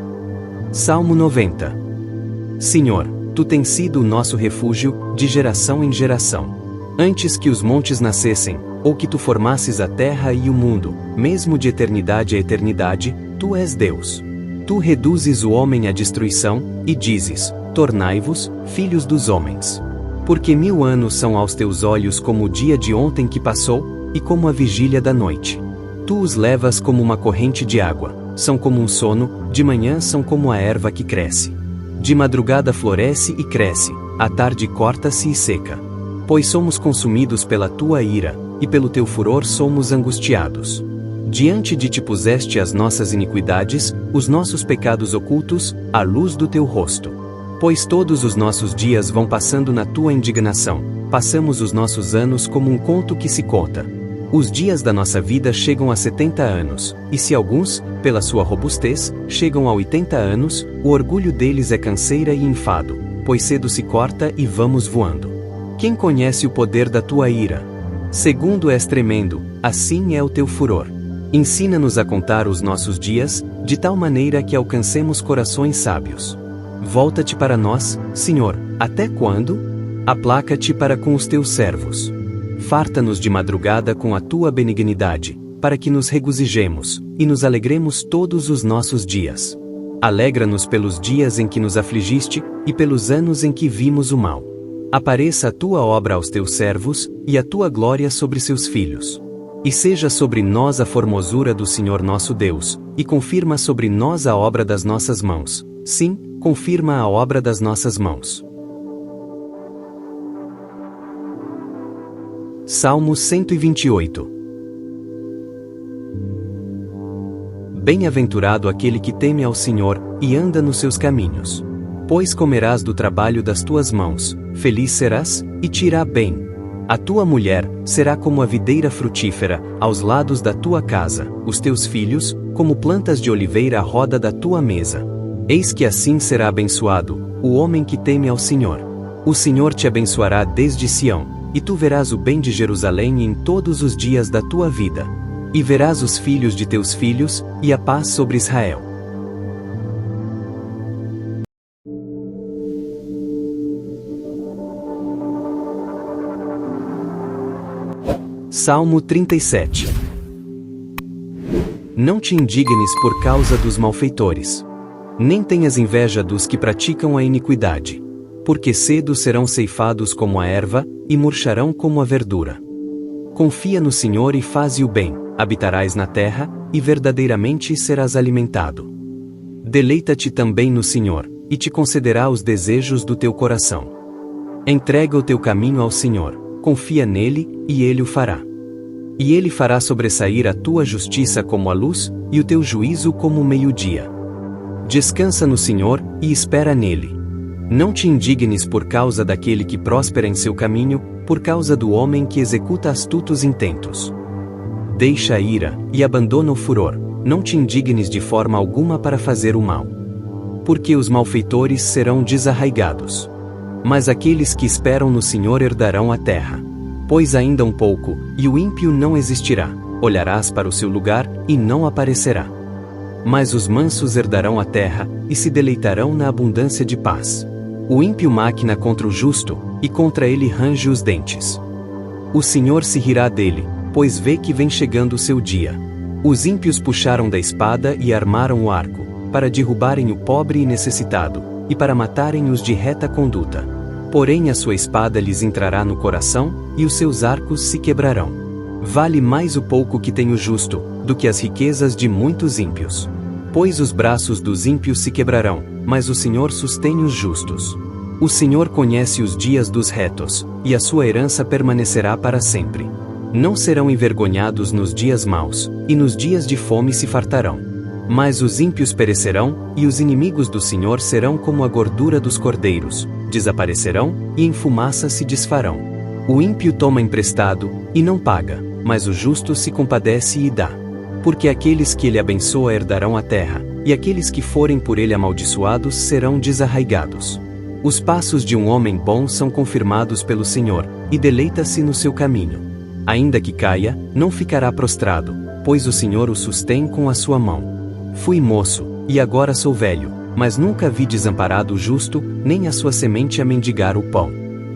Salmo 90. Senhor, Tu tens sido o nosso refúgio, de geração em geração. Antes que os montes nascessem, ou que Tu formasses a terra e o mundo, mesmo de eternidade a eternidade, Tu és Deus. Tu reduzes o homem à destruição, e dizes: tornai-vos, filhos dos homens. Porque 1000 anos são aos teus olhos como o dia de ontem que passou, e como a vigília da noite. Tu os levas como uma corrente de água, são como um sono, de manhã são como a erva que cresce. De madrugada floresce e cresce, à tarde corta-se e seca. Pois somos consumidos pela tua ira, e pelo teu furor somos angustiados. Diante de ti puseste as nossas iniquidades, os nossos pecados ocultos, à luz do teu rosto. Pois todos os nossos dias vão passando na tua indignação, passamos os nossos anos como um conto que se conta. Os dias da nossa vida chegam a 70 anos, e se alguns, pela sua robustez, chegam a 80 anos, o orgulho deles é canseira e enfado, pois cedo se corta e vamos voando. Quem conhece o poder da tua ira? Segundo és tremendo, assim é o teu furor. Ensina-nos a contar os nossos dias, de tal maneira que alcancemos corações sábios. Volta-te para nós, Senhor, até quando? Aplaca-te para com os teus servos. Farta-nos de madrugada com a tua benignidade, para que nos regozijemos, e nos alegremos todos os nossos dias. Alegra-nos pelos dias em que nos afligiste, e pelos anos em que vimos o mal. Apareça a tua obra aos teus servos, e a tua glória sobre seus filhos. E seja sobre nós a formosura do Senhor nosso Deus, e confirma sobre nós a obra das nossas mãos. Sim, confirma a obra das nossas mãos. Salmo 128. Bem-aventurado aquele que teme ao Senhor, e anda nos seus caminhos. Pois comerás do trabalho das tuas mãos, feliz serás, e te irá bem. A tua mulher será como a videira frutífera, aos lados da tua casa, os teus filhos, como plantas de oliveira à roda da tua mesa. Eis que assim será abençoado o homem que teme ao Senhor. O Senhor te abençoará desde Sião, e tu verás o bem de Jerusalém em todos os dias da tua vida. E verás os filhos de teus filhos, e a paz sobre Israel. Salmo 37. Não te indignes por causa dos malfeitores. Nem tenhas inveja dos que praticam a iniquidade. Porque cedo serão ceifados como a erva, e murcharão como a verdura. Confia no Senhor e faze o bem, habitarás na terra, e verdadeiramente serás alimentado. Deleita-te também no Senhor, e te concederá os desejos do teu coração. Entrega o teu caminho ao Senhor, confia nele, e ele o fará. E ele fará sobressair a tua justiça como a luz, e o teu juízo como o meio-dia. Descansa no Senhor, e espera nele. Não te indignes por causa daquele que prospera em seu caminho, por causa do homem que executa astutos intentos. Deixa a ira, e abandona o furor, não te indignes de forma alguma para fazer o mal. Porque os malfeitores serão desarraigados. Mas aqueles que esperam no Senhor herdarão a terra. Pois ainda um pouco, e o ímpio não existirá, olharás para o seu lugar, e não aparecerá. Mas os mansos herdarão a terra, e se deleitarão na abundância de paz. O ímpio maquina contra o justo, e contra ele range os dentes. O Senhor se rirá dele, pois vê que vem chegando o seu dia. Os ímpios puxaram da espada e armaram o arco, para derrubarem o pobre e necessitado, e para matarem os de reta conduta. Porém a sua espada lhes entrará no coração, e os seus arcos se quebrarão. Vale mais o pouco que tem o justo, do que as riquezas de muitos ímpios. Pois os braços dos ímpios se quebrarão, mas o Senhor sustém os justos. O Senhor conhece os dias dos retos, e a sua herança permanecerá para sempre. Não serão envergonhados nos dias maus, e nos dias de fome se fartarão. Mas os ímpios perecerão, e os inimigos do Senhor serão como a gordura dos cordeiros, desaparecerão, e em fumaça se desfarão. O ímpio toma emprestado, e não paga, mas o justo se compadece e dá. Porque aqueles que ele abençoa herdarão a terra, e aqueles que forem por ele amaldiçoados serão desarraigados. Os passos de um homem bom são confirmados pelo Senhor, e deleita-se no seu caminho. Ainda que caia, não ficará prostrado, pois o Senhor o sustém com a sua mão. Fui moço, e agora sou velho, mas nunca vi desamparado o justo, nem a sua semente a mendigar o pão.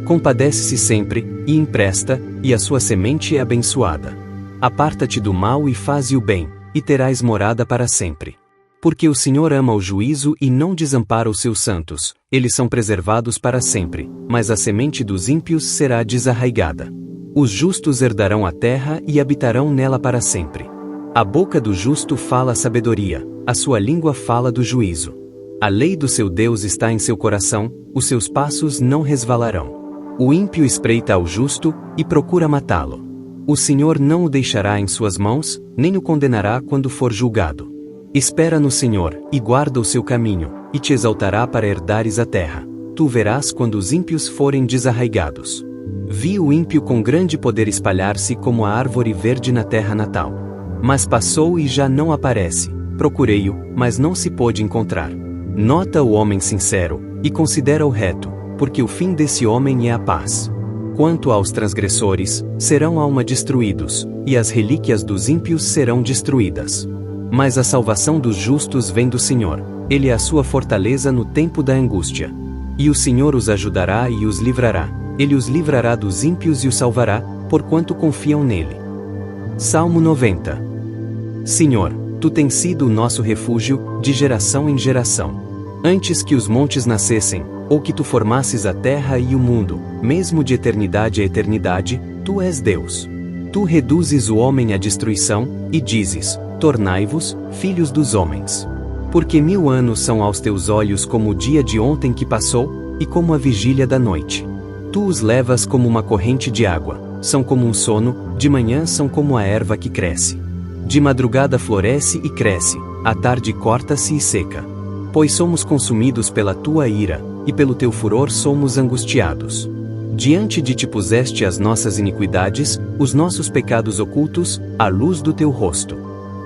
Compadece-se sempre, e empresta, e a sua semente é abençoada. Aparta-te do mal e faze o bem, e terás morada para sempre. Porque o Senhor ama o juízo e não desampara os seus santos, eles são preservados para sempre, mas a semente dos ímpios será desarraigada. Os justos herdarão a terra e habitarão nela para sempre. A boca do justo fala a sabedoria, a sua língua fala do juízo. A lei do seu Deus está em seu coração, os seus passos não resvalarão. O ímpio espreita ao justo, e procura matá-lo. O Senhor não o deixará em suas mãos, nem o condenará quando for julgado. Espera no Senhor, e guarda o seu caminho, e te exaltará para herdares a terra. Tu verás quando os ímpios forem desarraigados. Vi o ímpio com grande poder espalhar-se como a árvore verde na terra natal. Mas passou e já não aparece. Procurei-o, mas não se pôde encontrar. Nota o homem sincero, e considera o reto, porque o fim desse homem é a paz. Quanto aos transgressores, serão alma destruídos, e as relíquias dos ímpios serão destruídas. Mas a salvação dos justos vem do Senhor, ele é a sua fortaleza no tempo da angústia. E o Senhor os ajudará e os livrará, ele os livrará dos ímpios e os salvará, porquanto confiam nele. Salmo 90. Senhor, tu tens sido o nosso refúgio, de geração em geração. Antes que os montes nascessem, ou que tu formasses a terra e o mundo, mesmo de eternidade a eternidade, tu és Deus. Tu reduzes o homem à destruição, e dizes, tornai-vos, filhos dos homens. Porque 1000 anos são aos teus olhos como o dia de ontem que passou, e como a vigília da noite. Tu os levas como uma corrente de água, são como um sono, de manhã são como a erva que cresce. De madrugada floresce e cresce, à tarde corta-se e seca. Pois somos consumidos pela tua ira, e pelo teu furor somos angustiados. Diante de ti puseste as nossas iniquidades, os nossos pecados ocultos, à luz do teu rosto.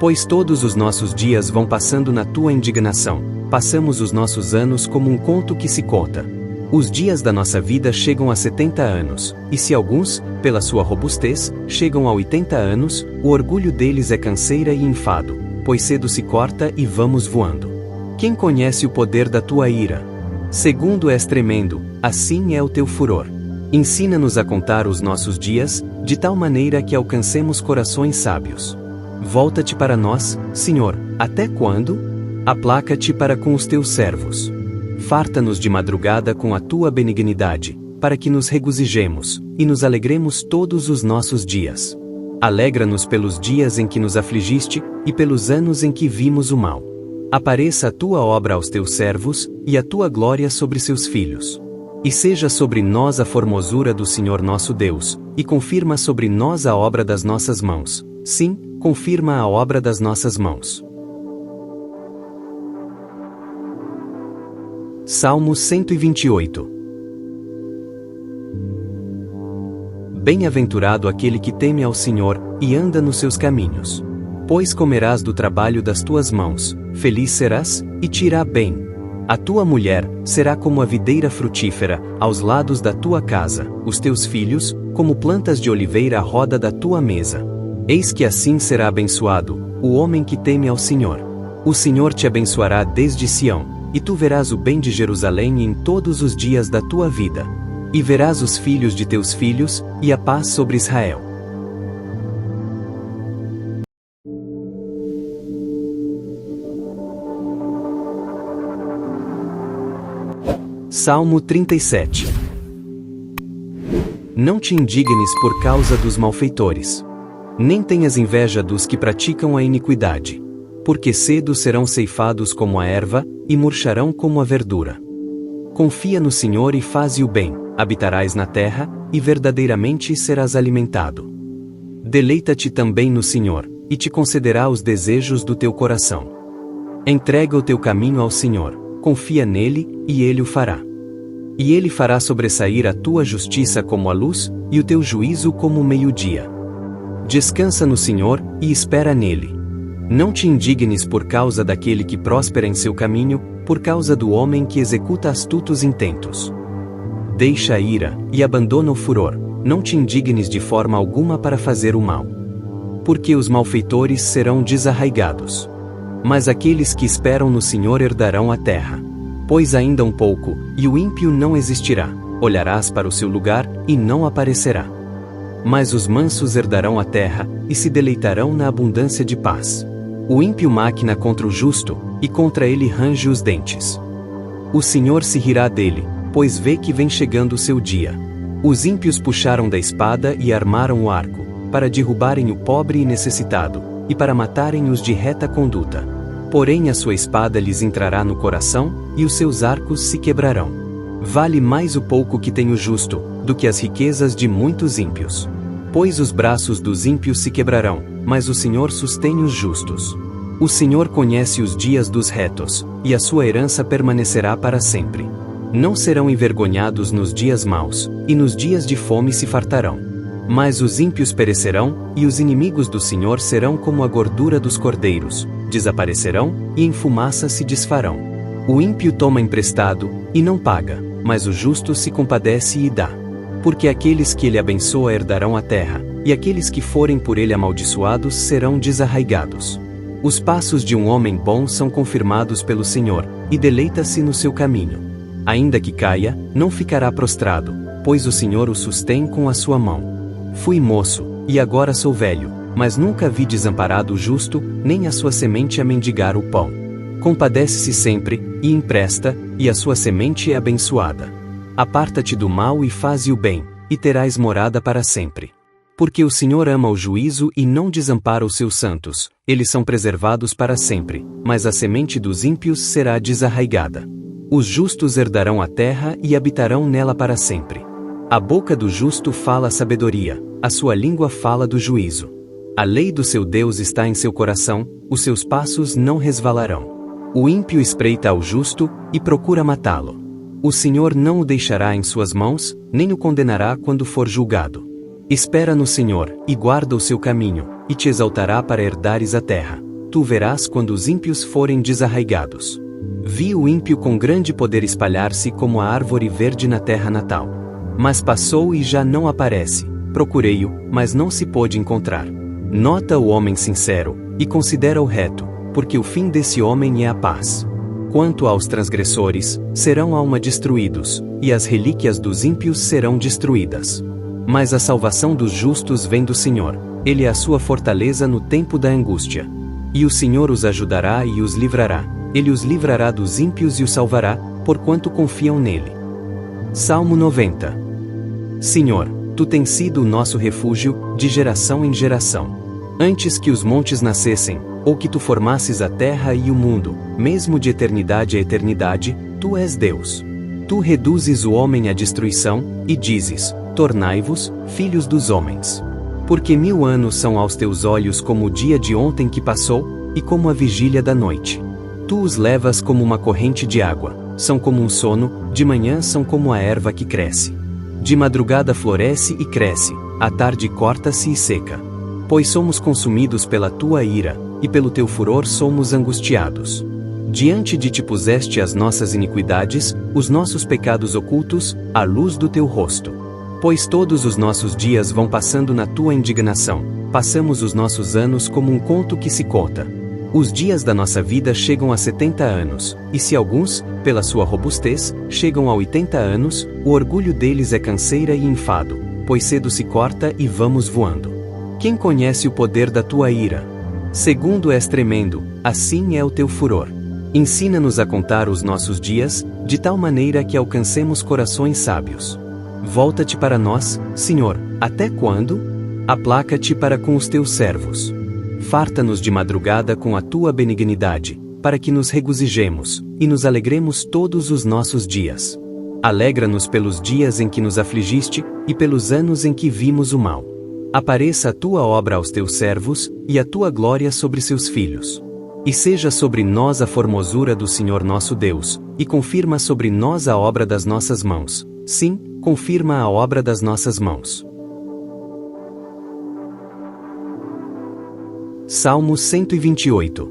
Pois todos os nossos dias vão passando na tua indignação, passamos os nossos anos como um conto que se conta. Os dias da nossa vida chegam a 70 anos, e se alguns, pela sua robustez, chegam a 80 anos, o orgulho deles é canseira e enfado, pois cedo se corta e vamos voando. Quem conhece o poder da tua ira? Segundo és tremendo, assim é o teu furor. Ensina-nos a contar os nossos dias, de tal maneira que alcancemos corações sábios. Volta-te para nós, Senhor, até quando? Aplaca-te para com os teus servos. Farta-nos de madrugada com a tua benignidade, para que nos regozijemos, e nos alegremos todos os nossos dias. Alegra-nos pelos dias em que nos afligiste, e pelos anos em que vimos o mal. Apareça a tua obra aos teus servos, e a tua glória sobre seus filhos. E seja sobre nós a formosura do Senhor nosso Deus, e confirma sobre nós a obra das nossas mãos. Sim, confirma a obra das nossas mãos. Salmo 128. Bem-aventurado aquele que teme ao Senhor, e anda nos seus caminhos. Pois comerás do trabalho das tuas mãos, feliz serás, e te irá bem. A tua mulher será como a videira frutífera, aos lados da tua casa, os teus filhos, como plantas de oliveira à roda da tua mesa. Eis que assim será abençoado o homem que teme ao Senhor. O Senhor te abençoará desde Sião, e tu verás o bem de Jerusalém em todos os dias da tua vida. E verás os filhos de teus filhos, e a paz sobre Israel. Salmo 37. Não te indignes por causa dos malfeitores. Nem tenhas inveja dos que praticam a iniquidade. Porque cedo serão ceifados como a erva, e murcharão como a verdura. Confia no Senhor e faze o bem, habitarás na terra, e verdadeiramente serás alimentado. Deleita-te também no Senhor, e te concederá os desejos do teu coração. Entrega o teu caminho ao Senhor, confia nele, e ele o fará. E ele fará sobressair a tua justiça como a luz, e o teu juízo como o meio-dia. Descansa no Senhor, e espera nele. Não te indignes por causa daquele que prospera em seu caminho, por causa do homem que executa astutos intentos. Deixa a ira, e abandona o furor, não te indignes de forma alguma para fazer o mal. Porque os malfeitores serão desarraigados. Mas aqueles que esperam no Senhor herdarão a terra. Pois ainda um pouco, e o ímpio não existirá, olharás para o seu lugar, e não aparecerá. Mas os mansos herdarão a terra, e se deleitarão na abundância de paz. O ímpio maquina contra o justo, e contra ele range os dentes. O Senhor se rirá dele, pois vê que vem chegando o seu dia. Os ímpios puxaram da espada e armaram o arco, para derrubarem o pobre e necessitado, e para matarem os de reta conduta. Porém a sua espada lhes entrará no coração, e os seus arcos se quebrarão. Vale mais o pouco que tem o justo, do que as riquezas de muitos ímpios. Pois os braços dos ímpios se quebrarão, mas o Senhor sustém os justos. O Senhor conhece os dias dos retos, e a sua herança permanecerá para sempre. Não serão envergonhados nos dias maus, e nos dias de fome se fartarão. Mas os ímpios perecerão, e os inimigos do Senhor serão como a gordura dos cordeiros, desaparecerão, e em fumaça se desfarão. O ímpio toma emprestado, e não paga, mas o justo se compadece e dá. Porque aqueles que ele abençoa herdarão a terra, e aqueles que forem por ele amaldiçoados serão desarraigados. Os passos de um homem bom são confirmados pelo Senhor, e deleita-se no seu caminho. Ainda que caia, não ficará prostrado, pois o Senhor o sustém com a sua mão. Fui moço, e agora sou velho, mas nunca vi desamparado o justo, nem a sua semente a mendigar o pão. Compadece-se sempre, e empresta, e a sua semente é abençoada. Aparta-te do mal e faze o bem, e terás morada para sempre. Porque o Senhor ama o juízo e não desampara os seus santos, eles são preservados para sempre, mas a semente dos ímpios será desarraigada. Os justos herdarão a terra e habitarão nela para sempre. A boca do justo fala sabedoria, a sua língua fala do juízo. A lei do seu Deus está em seu coração, os seus passos não resvalarão. O ímpio espreita ao justo, e procura matá-lo. O Senhor não o deixará em suas mãos, nem o condenará quando for julgado. Espera no Senhor, e guarda o seu caminho, e te exaltará para herdares a terra. Tu verás quando os ímpios forem desarraigados. Vi o ímpio com grande poder espalhar-se como a árvore verde na terra natal. Mas passou e já não aparece. Procurei-o, mas não se pôde encontrar. Nota o homem sincero, e considera o reto, porque o fim desse homem é a paz. Quanto aos transgressores, serão alma destruídos, e as relíquias dos ímpios serão destruídas. Mas a salvação dos justos vem do Senhor, ele é a sua fortaleza no tempo da angústia. E o Senhor os ajudará e os livrará, ele os livrará dos ímpios e os salvará, porquanto confiam nele. Salmo 90. Senhor, tu tens sido o nosso refúgio, de geração em geração. Antes que os montes nascessem, ou que tu formasses a terra e o mundo, mesmo de eternidade a eternidade, tu és Deus. Tu reduzes o homem à destruição, e dizes, tornai-vos, filhos dos homens. Porque 1000 anos são aos teus olhos como o dia de ontem que passou, e como a vigília da noite. Tu os levas como uma corrente de água, são como um sono, de manhã são como a erva que cresce. De madrugada floresce e cresce, à tarde corta-se e seca. Pois somos consumidos pela tua ira, e pelo teu furor somos angustiados. Diante de ti puseste as nossas iniquidades, os nossos pecados ocultos, à luz do teu rosto. Pois todos os nossos dias vão passando na tua indignação, passamos os nossos anos como um conto que se conta. Os dias da nossa vida chegam a 70 anos, e se alguns, pela sua robustez, chegam a 80 anos, o orgulho deles é canseira e enfado, pois cedo se corta e vamos voando. Quem conhece o poder da tua ira? Segundo és tremendo, assim é o teu furor. Ensina-nos a contar os nossos dias, de tal maneira que alcancemos corações sábios. Volta-te para nós, Senhor, até quando? Aplaca-te para com os teus servos. Farta-nos de madrugada com a tua benignidade, para que nos regozijemos, e nos alegremos todos os nossos dias. Alegra-nos pelos dias em que nos afligiste, e pelos anos em que vimos o mal. Apareça a tua obra aos teus servos, e a tua glória sobre seus filhos. E seja sobre nós a formosura do Senhor nosso Deus, e confirma sobre nós a obra das nossas mãos. Sim, confirma a obra das nossas mãos. Salmo 128.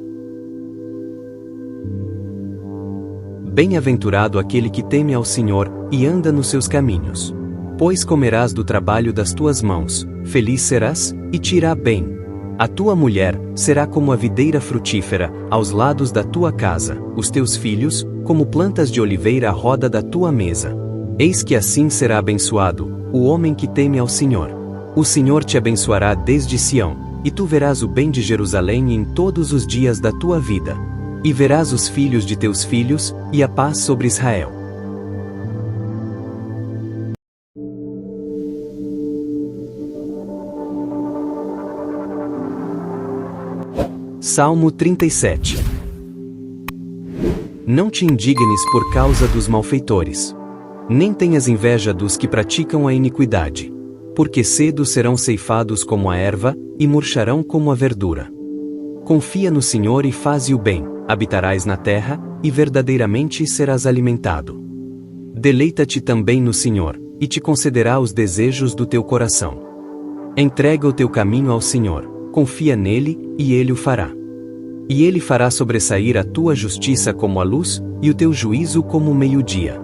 Bem-aventurado aquele que teme ao Senhor, e anda nos seus caminhos. Pois comerás do trabalho das tuas mãos, feliz serás, e te irá bem. A tua mulher será como a videira frutífera, aos lados da tua casa, os teus filhos, como plantas de oliveira à roda da tua mesa. Eis que assim será abençoado o homem que teme ao Senhor. O Senhor te abençoará desde Sião, e tu verás o bem de Jerusalém em todos os dias da tua vida. E verás os filhos de teus filhos, e a paz sobre Israel. Salmo 37. Não te indignes por causa dos malfeitores. Nem tenhas inveja dos que praticam a iniquidade. Porque cedo serão ceifados como a erva, e murcharão como a verdura. Confia no Senhor e faze o bem, habitarás na terra, e verdadeiramente serás alimentado. Deleita-te também no Senhor, e te concederá os desejos do teu coração. Entrega o teu caminho ao Senhor, confia nele, e ele o fará. E ele fará sobressair a tua justiça como a luz, e o teu juízo como o meio-dia.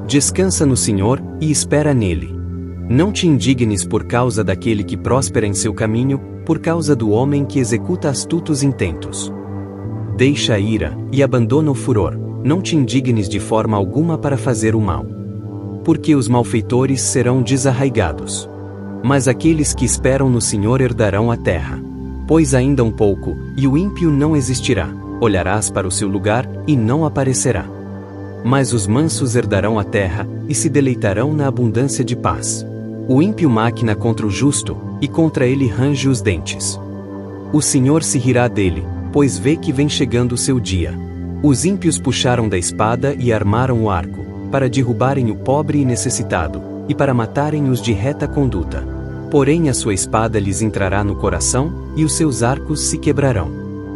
Descansa no Senhor, e espera nele. Não te indignes por causa daquele que próspera em seu caminho, por causa do homem que executa astutos intentos. Deixa a ira, e abandona o furor, não te indignes de forma alguma para fazer o mal. Porque os malfeitores serão desarraigados. Mas aqueles que esperam no Senhor herdarão a terra. Pois ainda um pouco, e o ímpio não existirá, olharás para o seu lugar, e não aparecerá. Mas os mansos herdarão a terra, e se deleitarão na abundância de paz. O ímpio maquina contra o justo, e contra ele range os dentes. O Senhor se rirá dele, pois vê que vem chegando o seu dia. Os ímpios puxaram da espada e armaram o arco, para derrubarem o pobre e necessitado, e para matarem os de reta conduta. Porém a sua espada lhes entrará no coração, e os seus arcos se quebrarão.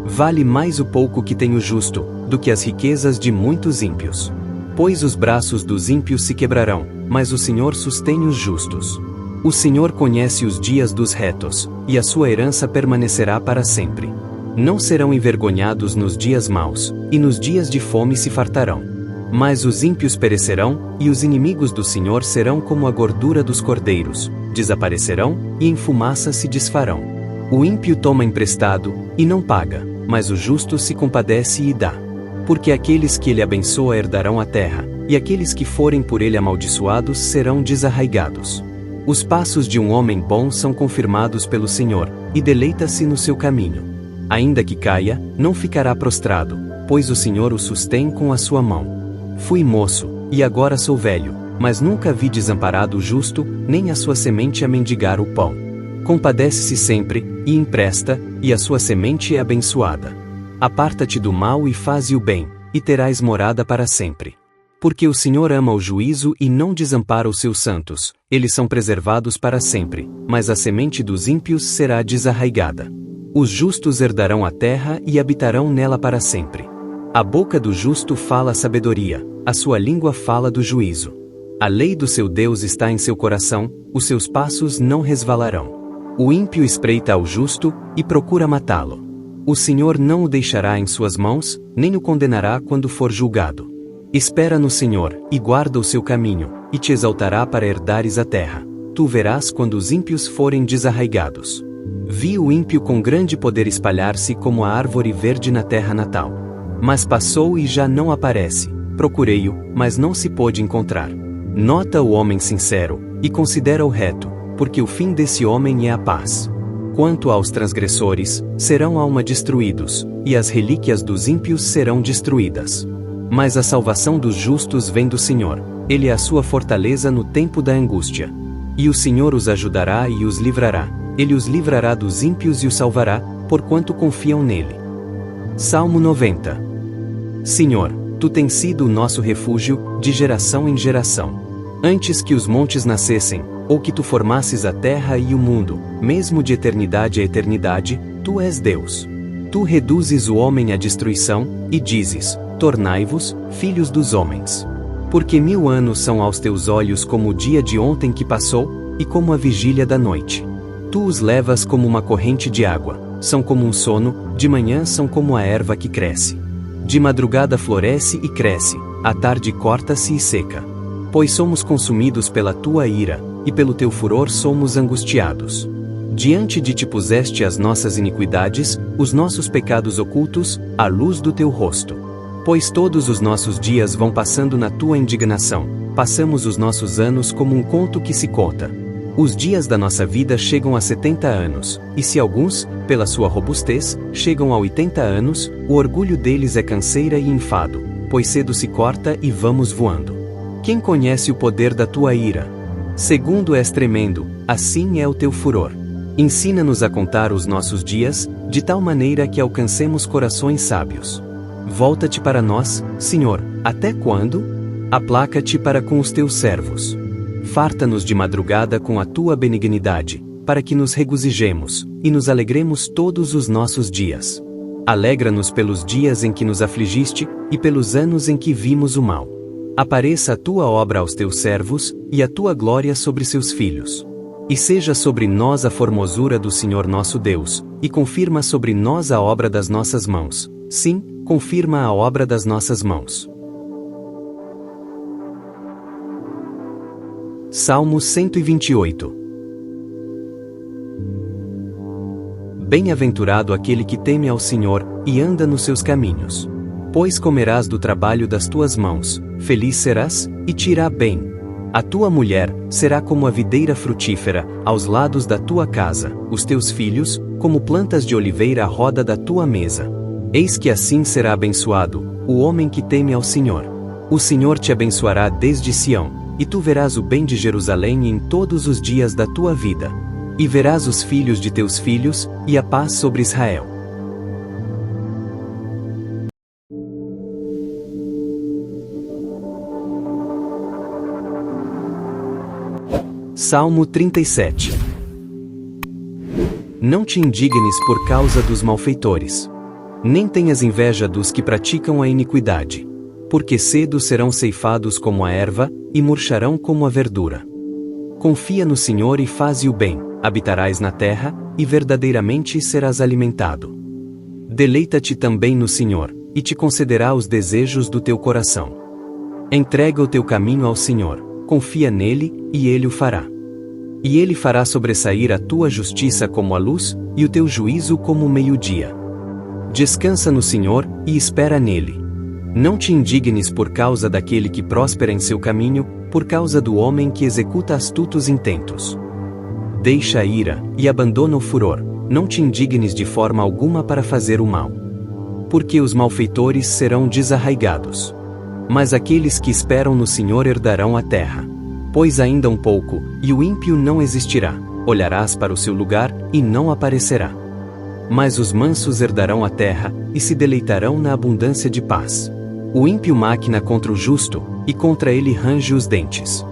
Vale mais o pouco que tem o justo, do que as riquezas de muitos ímpios. Pois os braços dos ímpios se quebrarão, mas o Senhor sustém os justos. O Senhor conhece os dias dos retos, e a sua herança permanecerá para sempre. Não serão envergonhados nos dias maus, e nos dias de fome se fartarão. Mas os ímpios perecerão, e os inimigos do Senhor serão como a gordura dos cordeiros, desaparecerão, e em fumaça se desfarão. O ímpio toma emprestado, e não paga, mas o justo se compadece e dá. Porque aqueles que ele abençoa herdarão a terra, e aqueles que forem por ele amaldiçoados serão desarraigados. Os passos de um homem bom são confirmados pelo Senhor, e deleita-se no seu caminho. Ainda que caia, não ficará prostrado, pois o Senhor o sustém com a sua mão. Fui moço, e agora sou velho, mas nunca vi desamparado o justo, nem a sua semente a mendigar o pão. Compadece-se sempre, e empresta, e a sua semente é abençoada. Aparta-te do mal e faze o bem, e terás morada para sempre. Porque o Senhor ama o juízo e não desampara os seus santos, eles são preservados para sempre, mas a semente dos ímpios será desarraigada. Os justos herdarão a terra e habitarão nela para sempre. A boca do justo fala sabedoria, a sua língua fala do juízo. A lei do seu Deus está em seu coração, os seus passos não resvalarão. O ímpio espreita ao justo, e procura matá-lo. O Senhor não o deixará em suas mãos, nem o condenará quando for julgado. Espera no Senhor, e guarda o seu caminho, e te exaltará para herdares a terra. Tu verás quando os ímpios forem desarraigados. Vi o ímpio com grande poder espalhar-se como a árvore verde na terra natal. Mas passou e já não aparece. Procurei-o, mas não se pôde encontrar. Nota o homem sincero, e considera o reto, porque o fim desse homem é a paz. Quanto aos transgressores, serão alma destruídos, e as relíquias dos ímpios serão destruídas. Mas a salvação dos justos vem do Senhor, Ele é a sua fortaleza no tempo da angústia. E o Senhor os ajudará e os livrará. Ele os livrará dos ímpios e os salvará, porquanto confiam nele. Salmo 90. Senhor, tu tens sido o nosso refúgio, de geração em geração. Antes que os montes nascessem, ou que tu formasses a terra e o mundo, mesmo de eternidade a eternidade, tu és Deus. Tu reduzes o homem à destruição, e dizes: tornai-vos, filhos dos homens. Porque 1000 anos são aos teus olhos como o dia de ontem que passou, e como a vigília da noite. Tu os levas como uma corrente de água, são como um sono, de manhã são como a erva que cresce. De madrugada floresce e cresce, à tarde corta-se e seca. Pois somos consumidos pela tua ira, e pelo teu furor somos angustiados. Diante de ti puseste as nossas iniquidades, os nossos pecados ocultos, à luz do teu rosto. Pois todos os nossos dias vão passando na tua indignação, passamos os nossos anos como um conto que se conta. Os dias da nossa vida chegam a 70 anos, e se alguns, pela sua robustez, chegam a 80 anos, o orgulho deles é canseira e enfado, pois cedo se corta e vamos voando. Quem conhece o poder da tua ira? Segundo és tremendo, assim é o teu furor. Ensina-nos a contar os nossos dias, de tal maneira que alcancemos corações sábios. Volta-te para nós, Senhor, até quando? Aplaca-te para com os teus servos. Farta-nos de madrugada com a tua benignidade, para que nos regozijemos, e nos alegremos todos os nossos dias. Alegra-nos pelos dias em que nos afligiste, e pelos anos em que vimos o mal. Apareça a tua obra aos teus servos, e a tua glória sobre seus filhos. E seja sobre nós a formosura do Senhor nosso Deus, e confirma sobre nós a obra das nossas mãos. Sim, confirma a obra das nossas mãos. Salmo 128. Bem-aventurado aquele que teme ao Senhor, e anda nos seus caminhos. Pois comerás do trabalho das tuas mãos, feliz serás, e te irá bem. A tua mulher será como a videira frutífera, aos lados da tua casa, os teus filhos, como plantas de oliveira à roda da tua mesa. Eis que assim será abençoado o homem que teme ao Senhor. O Senhor te abençoará desde Sião, e tu verás o bem de Jerusalém em todos os dias da tua vida. E verás os filhos de teus filhos, e a paz sobre Israel. Salmo 37. Não te indignes por causa dos malfeitores. Nem tenhas inveja dos que praticam a iniquidade. Porque cedo serão ceifados como a erva, e murcharão como a verdura. Confia no Senhor e faze o bem, habitarás na terra, e verdadeiramente serás alimentado. Deleita-te também no Senhor, e te concederá os desejos do teu coração. Entrega o teu caminho ao Senhor, confia nele, e ele o fará. E ele fará sobressair a tua justiça como a luz, e o teu juízo como o meio-dia. Descansa no Senhor, e espera nele. Não te indignes por causa daquele que próspera em seu caminho, por causa do homem que executa astutos intentos. Deixa a ira, e abandona o furor, não te indignes de forma alguma para fazer o mal. Porque os malfeitores serão desarraigados. Mas aqueles que esperam no Senhor herdarão a terra. Pois ainda um pouco, e o ímpio não existirá, olharás para o seu lugar, e não aparecerá. Mas os mansos herdarão a terra, e se deleitarão na abundância de paz. O ímpio maquina contra o justo, e contra ele range os dentes.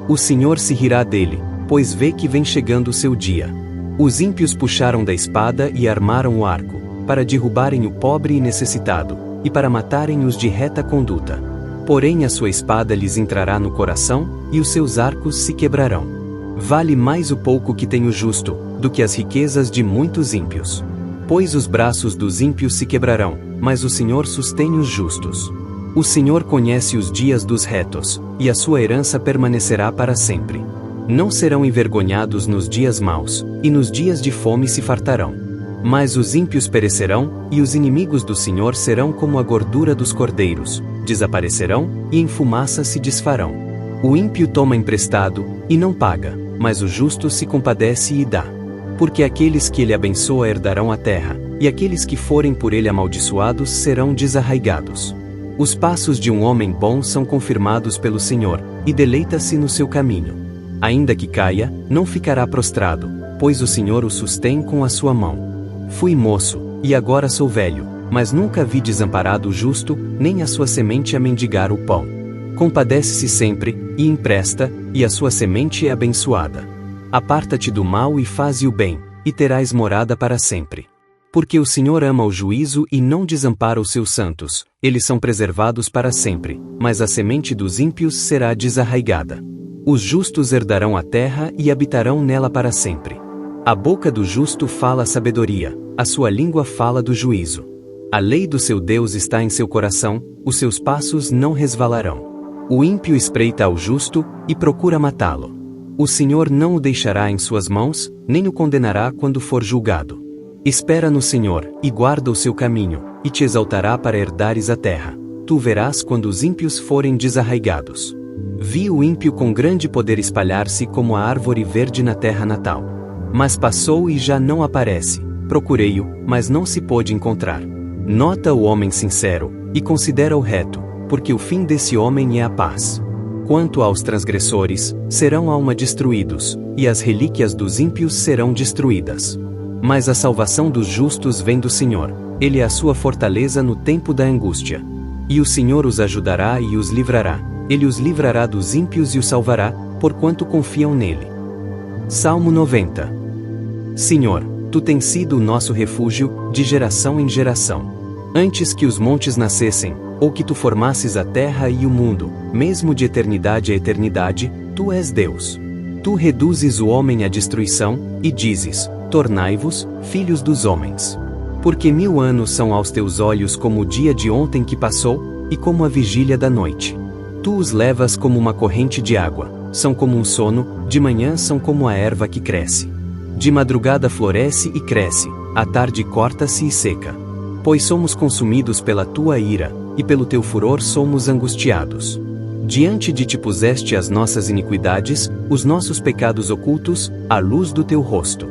O Senhor se rirá dele, pois vê que vem chegando o seu dia. Os ímpios puxaram da espada e armaram o arco, para derrubarem o pobre e necessitado, e para matarem os de reta conduta. Porém a sua espada lhes entrará no coração, e os seus arcos se quebrarão. Vale mais o pouco que tem o justo, do que as riquezas de muitos ímpios. Pois os braços dos ímpios se quebrarão, mas o Senhor sustém os justos. O Senhor conhece os dias dos retos, e a sua herança permanecerá para sempre. Não serão envergonhados nos dias maus, e nos dias de fome se fartarão. Mas os ímpios perecerão, e os inimigos do Senhor serão como a gordura dos cordeiros, desaparecerão, e em fumaça se desfarão. O ímpio toma emprestado, e não paga, mas o justo se compadece e dá. Porque aqueles que ele abençoa herdarão a terra, e aqueles que forem por ele amaldiçoados serão desarraigados. Os passos de um homem bom são confirmados pelo Senhor, e deleita-se no seu caminho. Ainda que caia, não ficará prostrado, pois o Senhor o sustém com a sua mão. Fui moço, e agora sou velho, mas nunca vi desamparado o justo, nem a sua semente a mendigar o pão. Compadece-se sempre, e empresta, e a sua semente é abençoada. Aparta-te do mal e faze o bem, e terás morada para sempre. Porque o Senhor ama o juízo e não desampara os seus santos, eles são preservados para sempre, mas a semente dos ímpios será desarraigada. Os justos herdarão a terra e habitarão nela para sempre. A boca do justo fala sabedoria, a sua língua fala do juízo. A lei do seu Deus está em seu coração, os seus passos não resvalarão. O ímpio espreita ao justo, e procura matá-lo. O Senhor não o deixará em suas mãos, nem o condenará quando for julgado. Espera no Senhor, e guarda o seu caminho, e te exaltará para herdares a terra. Tu verás quando os ímpios forem desarraigados. Vi o ímpio com grande poder espalhar-se como a árvore verde na terra natal. Mas passou e já não aparece. Procurei-o, mas não se pôde encontrar. Nota o homem sincero, e considera o reto, porque o fim desse homem é a paz. Quanto aos transgressores, serão alma destruídos, e as relíquias dos ímpios serão destruídas. Mas a salvação dos justos vem do Senhor, ele é a sua fortaleza no tempo da angústia. E o Senhor os ajudará e os livrará, ele os livrará dos ímpios e os salvará, porquanto confiam nele. Salmo 90. Senhor, tu tens sido o nosso refúgio, de geração em geração. Antes que os montes nascessem, ou que tu formasses a terra e o mundo, mesmo de eternidade a eternidade, tu és Deus. Tu reduzes o homem à destruição, e dizes, tornai-vos, filhos dos homens. Porque 1000 anos são aos teus olhos como o dia de ontem que passou, e como a vigília da noite. Tu os levas como uma corrente de água, são como um sono, de manhã são como a erva que cresce. De madrugada floresce e cresce, à tarde corta-se e seca. Pois somos consumidos pela tua ira, e pelo teu furor somos angustiados. Diante de ti puseste as nossas iniquidades, os nossos pecados ocultos, à luz do teu rosto.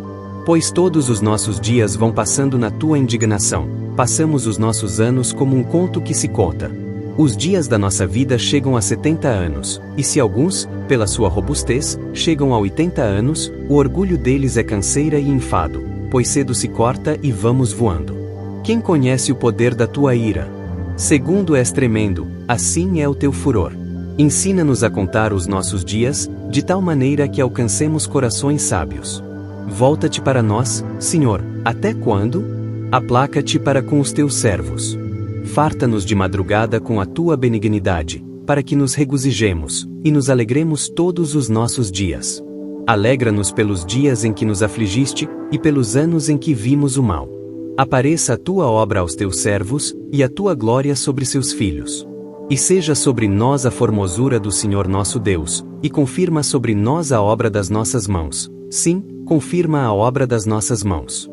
Pois todos os nossos dias vão passando na tua indignação, passamos os nossos anos como um conto que se conta. Os dias da nossa vida chegam a 70 anos, e se alguns, pela sua robustez, chegam a 80 anos, o orgulho deles é canseira e enfado, pois cedo se corta e vamos voando. Quem conhece o poder da tua ira? Segundo és tremendo, assim é o teu furor. Ensina-nos a contar os nossos dias, de tal maneira que alcancemos corações sábios. Volta-te para nós, Senhor, até quando? Aplaca-te para com os teus servos. Farta-nos de madrugada com a tua benignidade, para que nos regozijemos, e nos alegremos todos os nossos dias. Alegra-nos pelos dias em que nos afligiste, e pelos anos em que vimos o mal. Apareça a tua obra aos teus servos, e a tua glória sobre seus filhos. E seja sobre nós a formosura do Senhor nosso Deus, e confirma sobre nós a obra das nossas mãos. Sim, confirma a obra das nossas mãos.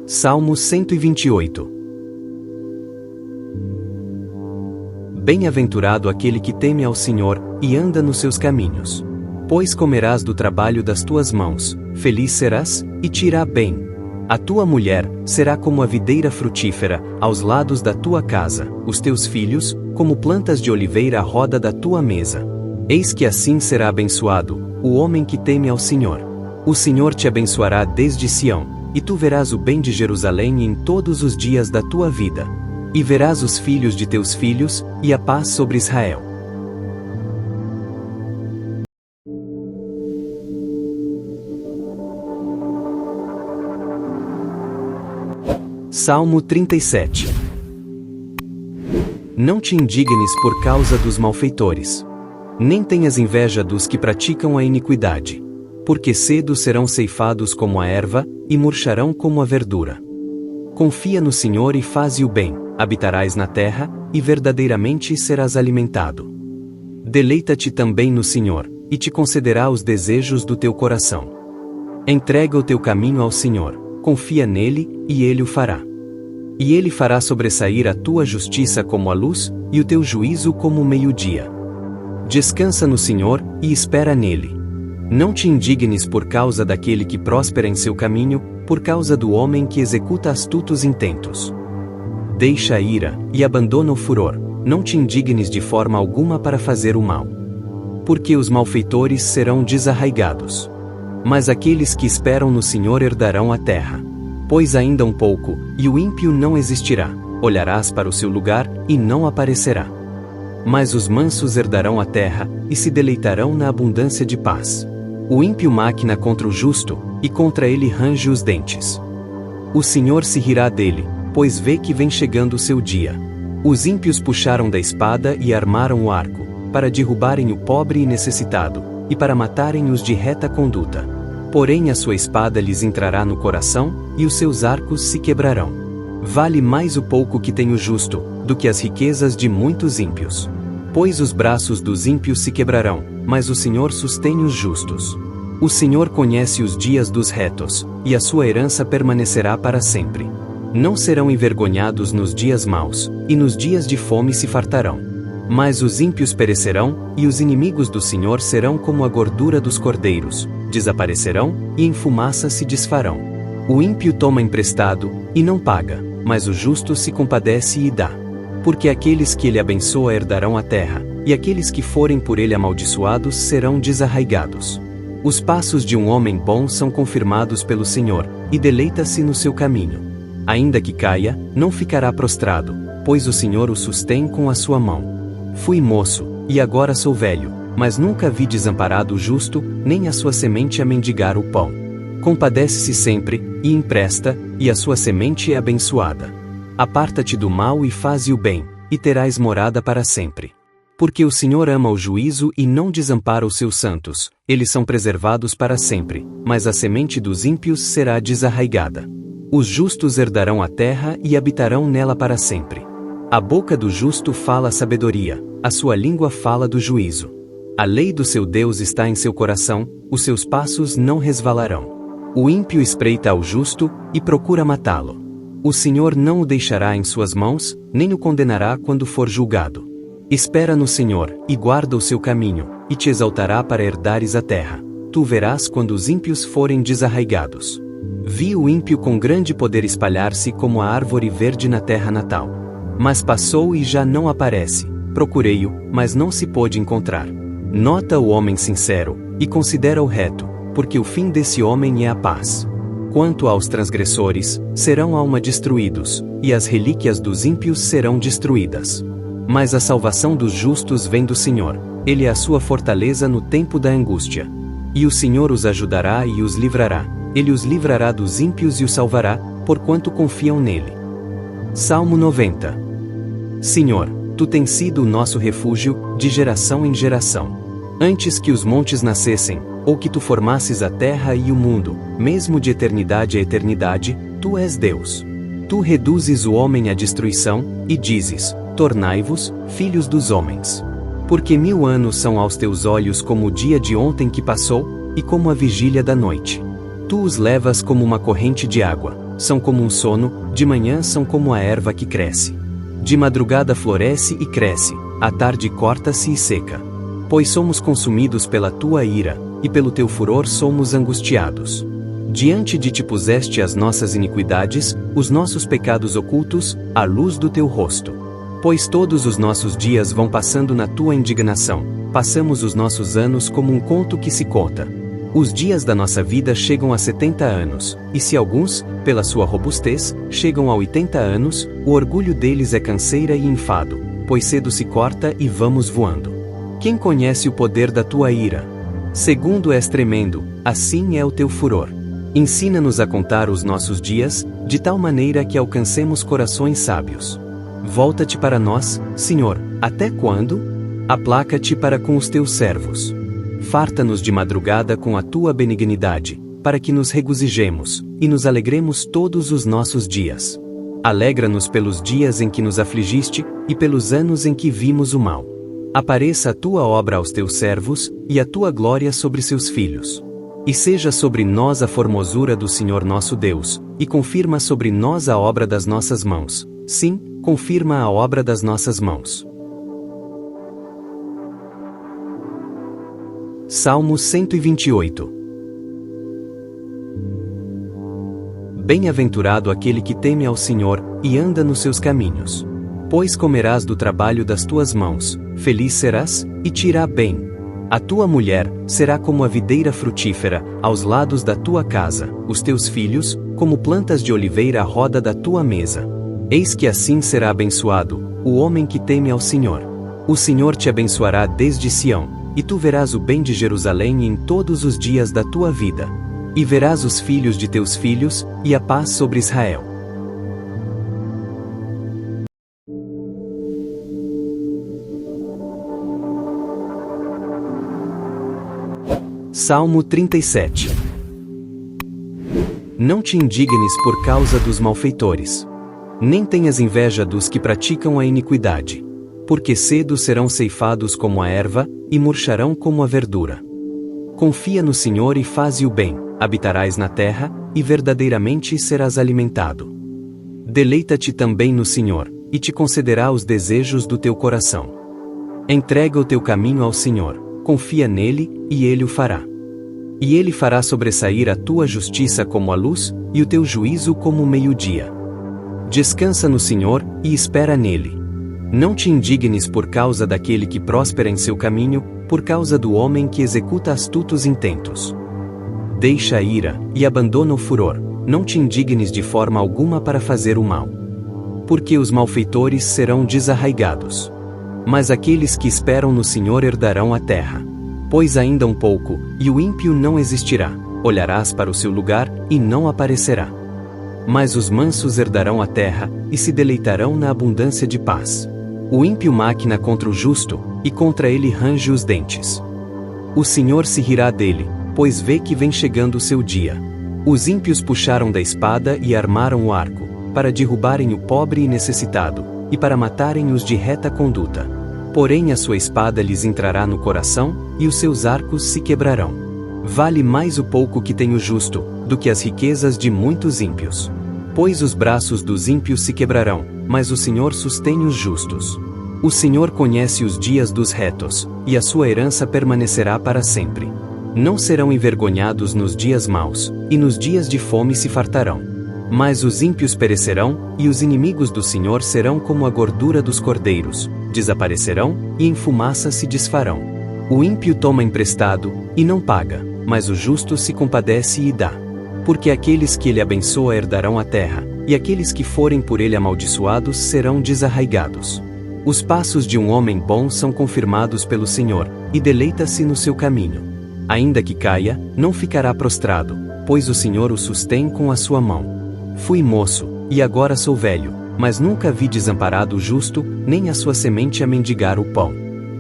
Salmo 128. Bem-aventurado aquele que teme ao Senhor, e anda nos seus caminhos. Pois comerás do trabalho das tuas mãos, feliz serás, e te irá bem. A tua mulher será como a videira frutífera, aos lados da tua casa, os teus filhos, como plantas de oliveira à roda da tua mesa. Eis que assim será abençoado, o homem que teme ao Senhor. O Senhor te abençoará desde Sião, e tu verás o bem de Jerusalém em todos os dias da tua vida. E verás os filhos de teus filhos, e a paz sobre Israel. Salmo 37. Não te indignes por causa dos malfeitores. Nem tenhas inveja dos que praticam a iniquidade. Porque cedo serão ceifados como a erva, e murcharão como a verdura. Confia no Senhor e faze o bem, habitarás na terra, e verdadeiramente serás alimentado. Deleita-te também no Senhor, e te concederá os desejos do teu coração. Entrega o teu caminho ao Senhor, confia nele, e ele o fará. E ele fará sobressair a tua justiça como a luz, e o teu juízo como o meio-dia. Descansa no Senhor, e espera nele. Não te indignes por causa daquele que próspera em seu caminho, por causa do homem que executa astutos intentos. Deixa a ira, e abandona o furor, não te indignes de forma alguma para fazer o mal. Porque os malfeitores serão desarraigados. Mas aqueles que esperam no Senhor herdarão a terra. Pois ainda um pouco, e o ímpio não existirá, olharás para o seu lugar, e não aparecerá. Mas os mansos herdarão a terra, e se deleitarão na abundância de paz. O ímpio maquina contra o justo, e contra ele range os dentes. O Senhor se rirá dele, pois vê que vem chegando o seu dia. Os ímpios puxaram da espada e armaram o arco, para derrubarem o pobre e necessitado, e para matarem os de reta conduta. Porém a sua espada lhes entrará no coração, e os seus arcos se quebrarão. Vale mais o pouco que tem o justo, do que as riquezas de muitos ímpios. Pois os braços dos ímpios se quebrarão, mas o Senhor sustém os justos. O Senhor conhece os dias dos retos, e a sua herança permanecerá para sempre. Não serão envergonhados nos dias maus, e nos dias de fome se fartarão. Mas os ímpios perecerão, e os inimigos do Senhor serão como a gordura dos cordeiros, desaparecerão, e em fumaça se desfarão. O ímpio toma emprestado, e não paga, mas o justo se compadece e dá. Porque aqueles que ele abençoa herdarão a terra, e aqueles que forem por ele amaldiçoados serão desarraigados. Os passos de um homem bom são confirmados pelo Senhor, e deleita-se no seu caminho. Ainda que caia, não ficará prostrado, pois o Senhor o sustém com a sua mão. Fui moço, e agora sou velho, mas nunca vi desamparado o justo, nem a sua semente a mendigar o pão. Compadece-se sempre, e empresta, e a sua semente é abençoada. Aparta-te do mal e faze o bem, e terás morada para sempre. Porque o Senhor ama o juízo e não desampara os seus santos, eles são preservados para sempre, mas a semente dos ímpios será desarraigada. Os justos herdarão a terra e habitarão nela para sempre. A boca do justo fala a sabedoria, a sua língua fala do juízo. A lei do seu Deus está em seu coração, os seus passos não resvalarão. O ímpio espreita ao justo, e procura matá-lo. O Senhor não o deixará em suas mãos, nem o condenará quando for julgado. Espera no Senhor, e guarda o seu caminho, e te exaltará para herdares a terra. Tu verás quando os ímpios forem desarraigados. Vi o ímpio com grande poder espalhar-se como a árvore verde na terra natal. Mas passou e já não aparece. Procurei-o, mas não se pôde encontrar. Nota o homem sincero, e considera o reto, porque o fim desse homem é a paz. Quanto aos transgressores, serão alma destruídos, e as relíquias dos ímpios serão destruídas. Mas a salvação dos justos vem do Senhor, ele é a sua fortaleza no tempo da angústia. E o Senhor os ajudará e os livrará, ele os livrará dos ímpios e os salvará, porquanto confiam nele. Salmo 90. Senhor, tu tens sido o nosso refúgio, de geração em geração. Antes que os montes nascessem, ou que tu formasses a terra e o mundo, mesmo de eternidade a eternidade, tu és Deus. Tu reduzes o homem à destruição, e dizes, tornai-vos, filhos dos homens. Porque 1000 anos são aos teus olhos como o dia de ontem que passou, e como a vigília da noite. Tu os levas como uma corrente de água, são como um sono, de manhã são como a erva que cresce. De madrugada floresce e cresce, à tarde corta-se e seca. Pois somos consumidos pela tua ira, e pelo teu furor somos angustiados. Diante de ti puseste as nossas iniquidades, os nossos pecados ocultos, à luz do teu rosto. Pois todos os nossos dias vão passando na tua indignação, passamos os nossos anos como um conto que se conta. Os dias da nossa vida chegam a 70 anos, e se alguns, pela sua robustez, chegam a 80 anos, o orgulho deles é canseira e enfado, pois cedo se corta e vamos voando. Quem conhece o poder da tua ira? Segundo és tremendo, assim é o teu furor. Ensina-nos a contar os nossos dias, de tal maneira que alcancemos corações sábios. Volta-te para nós, Senhor, até quando? Aplaca-te para com os teus servos. Farta-nos de madrugada com a tua benignidade, para que nos regozijemos, e nos alegremos todos os nossos dias. Alegra-nos pelos dias em que nos afligiste, e pelos anos em que vimos o mal. Apareça a tua obra aos teus servos, e a tua glória sobre seus filhos. E seja sobre nós a formosura do Senhor nosso Deus, e confirma sobre nós a obra das nossas mãos. Sim, confirma a obra das nossas mãos. Salmo 128. Bem-aventurado aquele que teme ao Senhor, e anda nos seus caminhos. Pois comerás do trabalho das tuas mãos, feliz serás, e te irá bem. A tua mulher será como a videira frutífera, aos lados da tua casa, os teus filhos, como plantas de oliveira à roda da tua mesa. Eis que assim será abençoado o homem que teme ao Senhor. O Senhor te abençoará desde Sião, e tu verás o bem de Jerusalém em todos os dias da tua vida. E verás os filhos de teus filhos, e a paz sobre Israel. Salmo 37. Não te indignes por causa dos malfeitores. Nem tenhas inveja dos que praticam a iniquidade. Porque cedo serão ceifados como a erva, e murcharão como a verdura. Confia no Senhor e faze o bem, habitarás na terra, e verdadeiramente serás alimentado. Deleita-te também no Senhor, e te concederá os desejos do teu coração. Entrega o teu caminho ao Senhor, confia nele, e ele o fará. E ele fará sobressair a tua justiça como a luz, e o teu juízo como o meio-dia. Descansa no Senhor, e espera nele. Não te indignes por causa daquele que prospera em seu caminho, por causa do homem que executa astutos intentos. Deixa a ira, e abandona o furor, não te indignes de forma alguma para fazer o mal. Porque os malfeitores serão desarraigados. Mas aqueles que esperam no Senhor herdarão a terra. Pois ainda um pouco, e o ímpio não existirá, olharás para o seu lugar, e não aparecerá. Mas os mansos herdarão a terra, e se deleitarão na abundância de paz. O ímpio maquina contra o justo, e contra ele range os dentes. O Senhor se rirá dele, pois vê que vem chegando o seu dia. Os ímpios puxaram da espada e armaram o arco, para derrubarem o pobre e necessitado, e para matarem os de reta conduta. Porém a sua espada lhes entrará no coração, e os seus arcos se quebrarão. Vale mais o pouco que tem o justo, do que as riquezas de muitos ímpios. Pois os braços dos ímpios se quebrarão, mas o Senhor sustém os justos. O Senhor conhece os dias dos retos, e a sua herança permanecerá para sempre. Não serão envergonhados nos dias maus, e nos dias de fome se fartarão. Mas os ímpios perecerão, e os inimigos do Senhor serão como a gordura dos cordeiros, desaparecerão, e em fumaça se desfarão. O ímpio toma emprestado, e não paga, mas o justo se compadece e dá. Porque aqueles que ele abençoa herdarão a terra, e aqueles que forem por ele amaldiçoados serão desarraigados. Os passos de um homem bom são confirmados pelo Senhor, e deleita-se no seu caminho. Ainda que caia, não ficará prostrado, pois o Senhor o sustém com a sua mão. Fui moço, e agora sou velho, mas nunca vi desamparado o justo, nem a sua semente a mendigar o pão.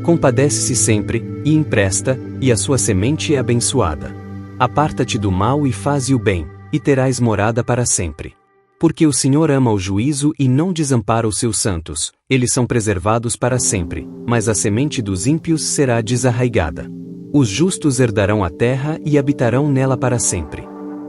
Compadece-se sempre, e empresta, e a sua semente é abençoada. Aparta-te do mal e faze o bem, e terás morada para sempre. Porque o Senhor ama o juízo e não desampara os seus santos, eles são preservados para sempre, mas a semente dos ímpios será desarraigada. Os justos herdarão a terra e habitarão nela para sempre.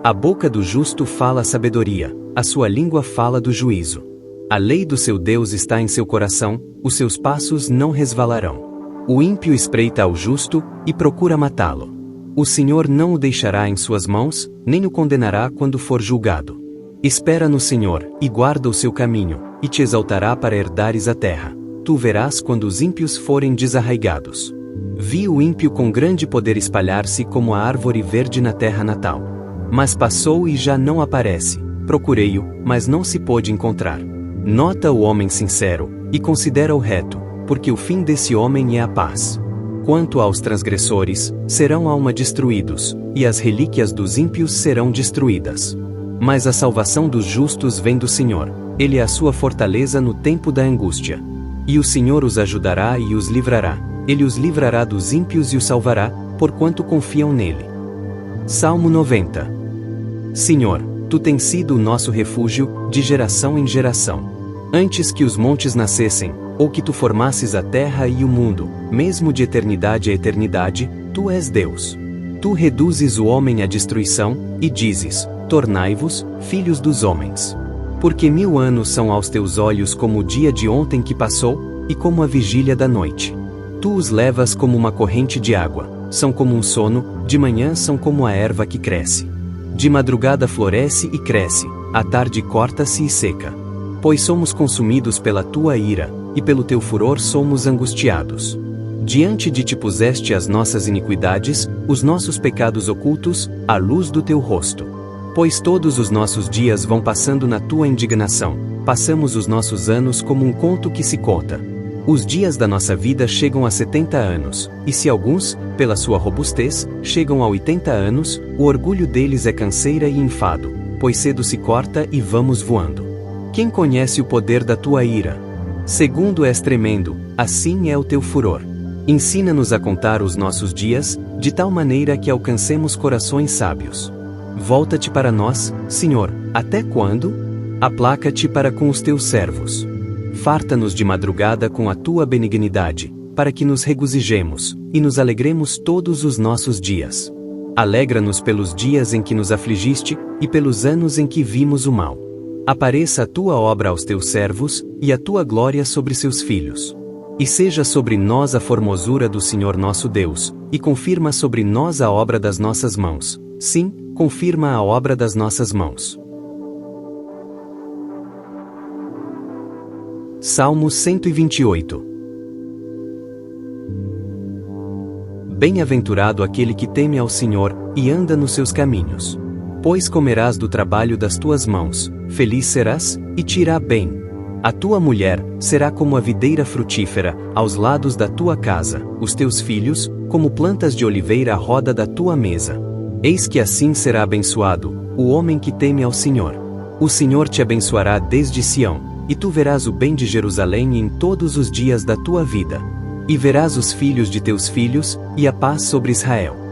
A boca do justo fala a sabedoria, a sua língua fala do juízo. A lei do seu Deus está em seu coração, os seus passos não resvalarão. O ímpio espreita ao justo, e procura matá-lo. O Senhor não o deixará em suas mãos, nem o condenará quando for julgado. Espera no Senhor, e guarda o seu caminho, e te exaltará para herdares a terra. Tu verás quando os ímpios forem desarraigados. Vi o ímpio com grande poder espalhar-se como a árvore verde na terra natal. Mas passou e já não aparece. Procurei-o, mas não se pôde encontrar. Nota o homem sincero, e considera o reto, porque o fim desse homem é a paz. Quanto aos transgressores, serão alma destruídos, e as relíquias dos ímpios serão destruídas. Mas a salvação dos justos vem do Senhor, ele é a sua fortaleza no tempo da angústia. E o Senhor os ajudará e os livrará, ele os livrará dos ímpios e os salvará, porquanto confiam nele. Salmo 90. Senhor, tu tens sido o nosso refúgio, de geração em geração. Antes que os montes nascessem, ou que tu formasses a terra e o mundo, mesmo de eternidade a eternidade, tu és Deus. Tu reduzes o homem à destruição, e dizes, tornai-vos, filhos dos homens. Porque 1000 anos são aos teus olhos como o dia de ontem que passou, e como a vigília da noite. Tu os levas como uma corrente de água, são como um sono, de manhã são como a erva que cresce. De madrugada floresce e cresce, à tarde corta-se e seca. Pois somos consumidos pela tua ira, e pelo teu furor somos angustiados. Diante de ti puseste as nossas iniquidades, os nossos pecados ocultos, à luz do teu rosto. Pois todos os nossos dias vão passando na tua indignação, passamos os nossos anos como um conto que se conta. Os dias da nossa vida chegam a 70 anos, e se alguns, pela sua robustez, chegam a 80 anos, o orgulho deles é canseira e enfado, pois cedo se corta e vamos voando. Quem conhece o poder da tua ira? Segundo és tremendo, assim é o teu furor. Ensina-nos a contar os nossos dias, de tal maneira que alcancemos corações sábios. Volta-te para nós, Senhor, até quando? Aplaca-te para com os teus servos. Farta-nos de madrugada com a tua benignidade, para que nos regozijemos, e nos alegremos todos os nossos dias. Alegra-nos pelos dias em que nos afligiste, e pelos anos em que vimos o mal. Apareça a tua obra aos teus servos, e a tua glória sobre seus filhos. E seja sobre nós a formosura do Senhor nosso Deus, e confirma sobre nós a obra das nossas mãos. Sim, confirma a obra das nossas mãos. Salmo 128. Bem-aventurado aquele que teme ao Senhor, e anda nos seus caminhos. Pois comerás do trabalho das tuas mãos, feliz serás, e te irá bem. A tua mulher será como a videira frutífera, aos lados da tua casa, os teus filhos, como plantas de oliveira à roda da tua mesa. Eis que assim será abençoado o homem que teme ao Senhor. O Senhor te abençoará desde Sião, e tu verás o bem de Jerusalém em todos os dias da tua vida. E verás os filhos de teus filhos, e a paz sobre Israel.